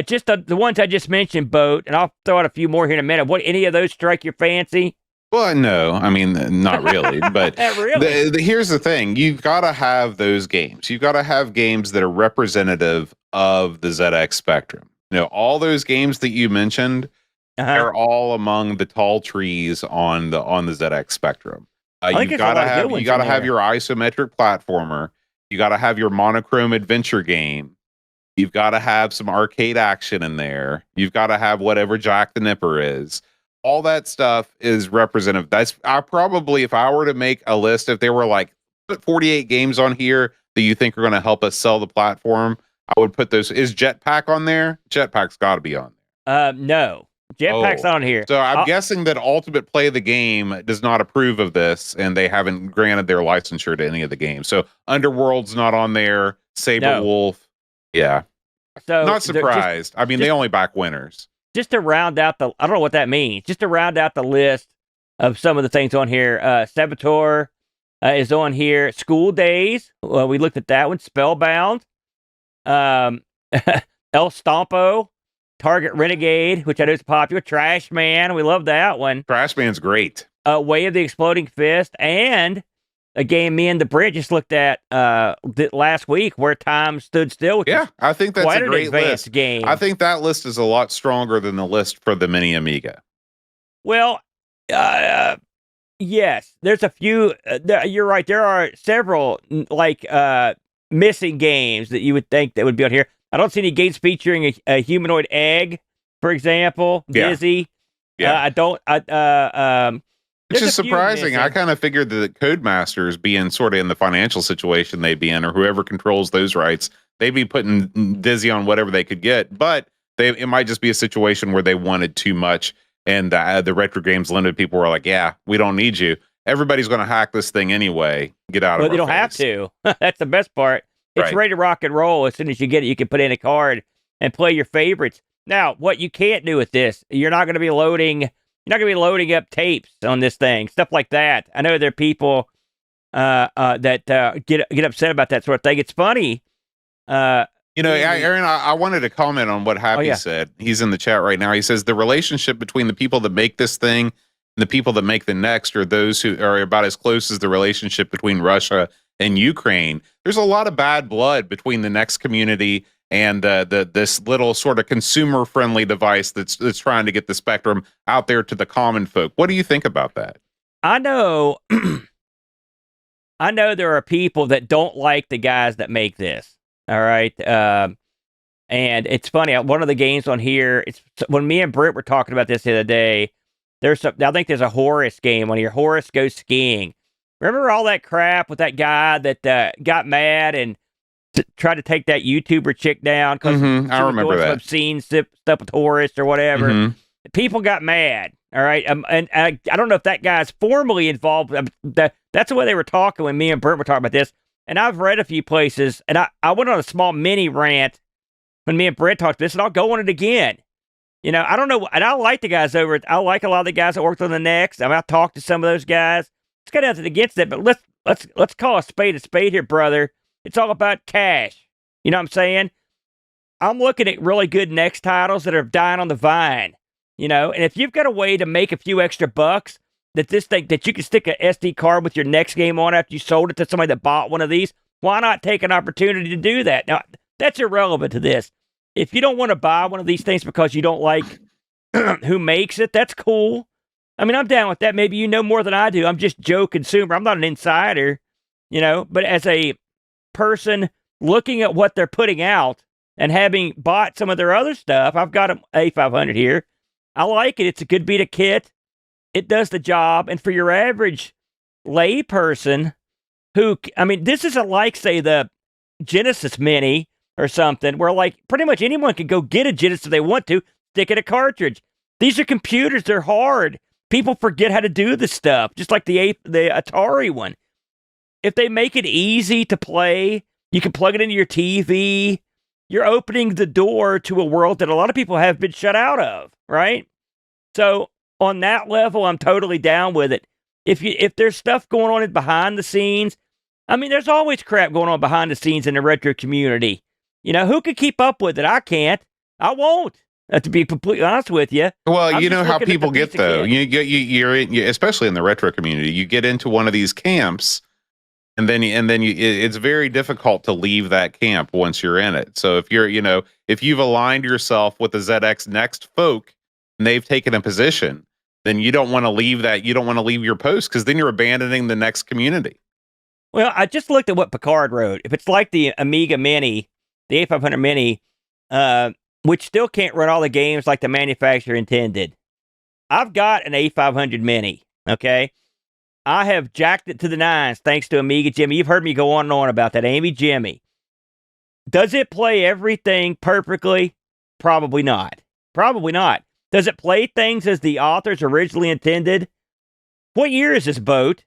Just the ones I just mentioned, Boat, and I'll throw out a few more here in a minute. What, any of those strike your fancy? Well, no, I mean, not really. But really? Here's the thing. You've got to have those games. You've got to have games that are representative of the ZX Spectrum. All those games that you mentioned, they're all among the tall trees on the ZX Spectrum. You've got to have your isometric platformer. You got to have your monochrome adventure game. You've got to have some arcade action in there. You've got to have whatever Jack the Nipper is. All that stuff is representative. I probably, if I were to make a list, if they were like, put 48 games on here that you think are going to help us sell the platform, I would put those. Is Jetpack on there? Jetpack's got to be on there. No. Jetpack's on here. So I'm guessing that Ultimate Play the Game does not approve of this, and they haven't granted their licensure to any of the games. So Underworld's not on there. Saber Wolf. Yeah. So not surprised. They only back winners. Just to round out I don't know what that means. Just to round out the list of some of the things on here. Saboteur is on here. School Days. We looked at that one. Spellbound. El Stompo. Target Renegade, which I know is popular. Trash Man. We love that one. Trash Man's great. Way of the Exploding Fist. And a game me and the Brit just looked at last week, Where Time Stood Still. I think that's a great list. Game. I think that list is a lot stronger than the list for the mini Amiga. Well, yes, there's a few. You're right. There are several missing games that you would think that would be on here. I don't see any games featuring a humanoid egg, for example. Dizzy. Yeah. Which is surprising. I kind of figured that Codemasters, being sort of in the financial situation they'd be in, or whoever controls those rights, they'd be putting Dizzy on whatever they could get. But it might just be a situation where they wanted too much, and the Retro Games Limited people were like, "Yeah, we don't need you. Everybody's going to hack this thing anyway. Get out of it." But they don't have to. That's the best part. It's ready to rock and roll. As soon as you get it, you can put in a card and play your favorites. Now, what you can't do with this, you're not going to be loading up tapes on this thing, stuff like that. I know there are people that get upset about that sort of thing. It's funny. Aaron, I wanted to comment on what Happy said. He's in the chat right now. He says the relationship between the people that make this thing and the people that make the next are those who are about as close as the relationship between Russia and Ukraine. There's a lot of bad blood between the next community and this little sort of consumer-friendly device that's trying to get the Spectrum out there to the common folk. What do you think about that? I know there are people that don't like the guys that make this. All right. And it's funny. One of the games on here, when me and Britt were talking about this the other day, I think there's a Horace game on here. Horace Goes Skiing. Remember all that crap with that guy that got mad and tried to take that YouTuber chick down because I remember that obscene stuff with Horace or whatever. People got mad. All right, and I don't know if that guy's formally involved. That's the way they were talking when me and Bert were talking about this. And I've read a few places, and I went on a small mini rant when me and Brett talked this, and I'll go on it again. I don't know, and I like the guys over it. I like a lot of the guys that worked on the Next. I talked to some of those guys. It's got nothing against it, but let's call a spade here, brother. It's all about cash. You know what I'm saying? I'm looking at really good Next titles that are dying on the vine. And if you've got a way to make a few extra bucks, that you can stick an SD card with your next game on after you sold it to somebody that bought one of these, why not take an opportunity to do that? Now, that's irrelevant to this. If you don't want to buy one of these things because you don't like who makes it, that's cool. I'm down with that. Maybe you know more than I do. I'm just Joe Consumer. I'm not an insider, but as a person looking at what they're putting out, and having bought some of their other stuff, I've got an A500 here. I like it. It's a good beta kit. It does the job. And for your average lay person who, I mean, this isn't like, say, the Genesis Mini or something, where like pretty much anyone can go get a Genesis if they want to, stick in a cartridge. These are computers. They're hard. People forget how to do this stuff, just like the Atari one. If they make it easy to play, you can plug it into your TV. You're opening the door to a world that a lot of people have been shut out of, right? So on that level, I'm totally down with it. If there's stuff going on behind the scenes, I mean, there's always crap going on behind the scenes in the retro community. You know, who could keep up with it? I can't. I won't. To be completely honest with you. Well, you know how people get though. You're especially in the retro community. You get into one of these camps, and then it's very difficult to leave that camp once you're in it. So if if you've aligned yourself with the ZX Next folk, and they've taken a position, then you don't want to leave that. You don't want to leave your post because then you're abandoning the next community. Well, I just looked at what Picard wrote. If it's like the Amiga Mini, the A500 Mini, which still can't run all the games like the manufacturer intended. I've got an A500 Mini, okay? I have jacked it to the nines thanks to Amiga Jimmy. You've heard me go on and on about that, Amy Jimmy. Does it play everything perfectly? Probably not. Probably not. Does it play things as the authors originally intended? What year is this boat?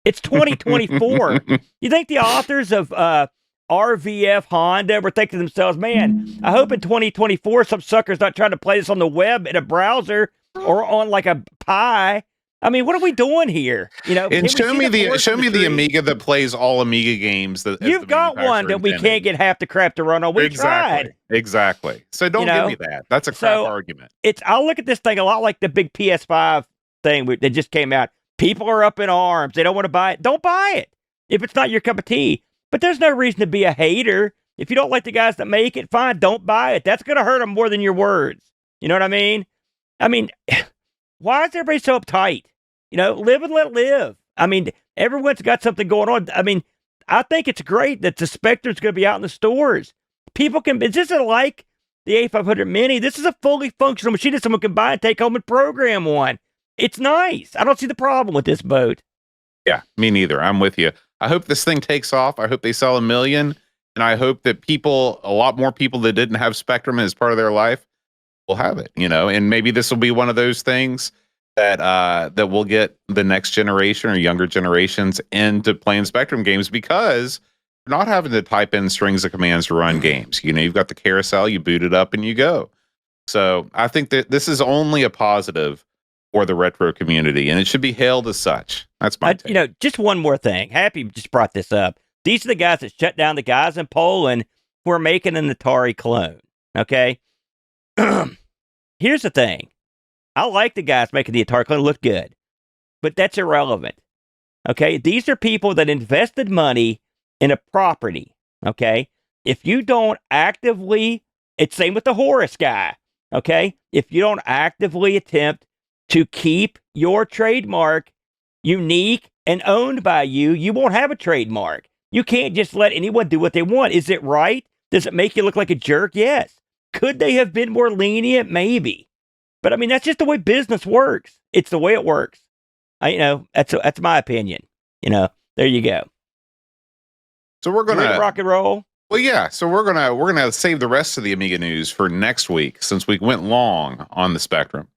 It's 2024. You think the authors of RVF Honda were thinking to themselves, man, I hope in 2024 some sucker's not trying to play this on the web in a browser or on like a Pi. I mean, what are we doing here? You know, and show me the Amiga that plays all Amiga games. You've got one that we can't get half the crap to run on. We tried. Exactly. So don't give me that. That's a crap argument. I'll look at this thing a lot like the big PS5 thing that just came out. People are up in arms. They don't want to buy it. Don't buy it if it's not your cup of tea. But there's no reason to be a hater. If you don't like the guys that make it, fine, don't buy it. That's going to hurt them more than your words. You know what I mean? I mean, why is everybody so uptight? You know, live and let live. I mean, everyone's got something going on. I mean, I think it's great that the Spectre's going to be out in the stores. People can, this isn't like the A500 Mini. This is a fully functional machine that someone can buy and take home and program on. It's nice. I don't see the problem with this boat. Yeah, me neither. I'm with you. I hope this thing takes off. I hope they sell 1 million. And I hope that a lot more people that didn't have Spectrum as part of their life will have it, you know, and maybe this will be one of those things that will get the next generation or younger generations into playing Spectrum games because you're not having to type in strings of commands to run games. You know, you've got the carousel, you boot it up and you go. So I think that this is only a positive for the retro community, and it should be hailed as such. That's my take. You know, just one more thing. Happy just brought this up. These are the guys that shut down the guys in Poland who are making an Atari clone. Okay? Here's the thing. I like the guys making the Atari clone. Look good. But that's irrelevant. Okay? These are people that invested money in a property. Okay? If you don't actively, it's same with the Horus guy. Okay? If you don't actively attempt to keep your trademark unique and owned by you, you won't have a trademark. You can't just let anyone do what they want. Is it right? Does it make you look like a jerk? Yes. Could they have been more lenient? Maybe. But I mean, that's just the way business works. It's the way it works. That's my opinion. You know, there you go. So we're gonna rock and roll. Well, yeah. So we're gonna save the rest of the Amiga news for next week since we went long on the Spectrum.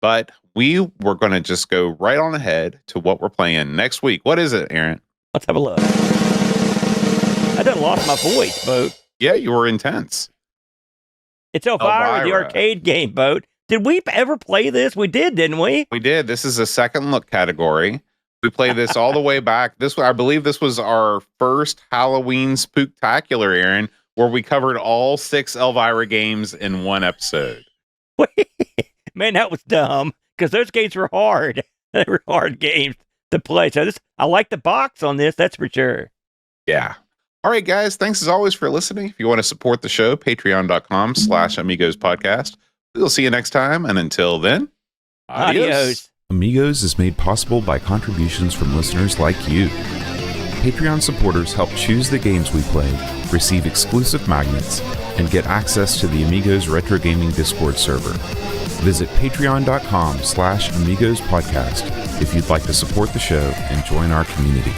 But we were going to just go right on ahead to what we're playing next week. What is it, Aaron? Let's have a look. I done lost my voice, Boat. Yeah, you were intense. It's Elvira, the arcade game, Boat. Did we ever play this? We did, didn't we? We did. This is a second look category. We played this all the way back. I believe this was our first Halloween spooktacular, Aaron, where we covered all 6 Elvira games in one episode. Man, that was dumb because those games were hard. They were hard games to play. So I like the box on this. That's for sure. Yeah. All right, guys. Thanks as always for listening. If you want to support the show, patreon.com/Amigos podcast. We'll see you next time. And until then, adios. Amigos is made possible by contributions from listeners like you. Patreon supporters help choose the games we play, receive exclusive magnets, and get access to the Amigos Retro Gaming Discord server. Visit patreon.com/Amigos Podcast if you'd like to support the show and join our community.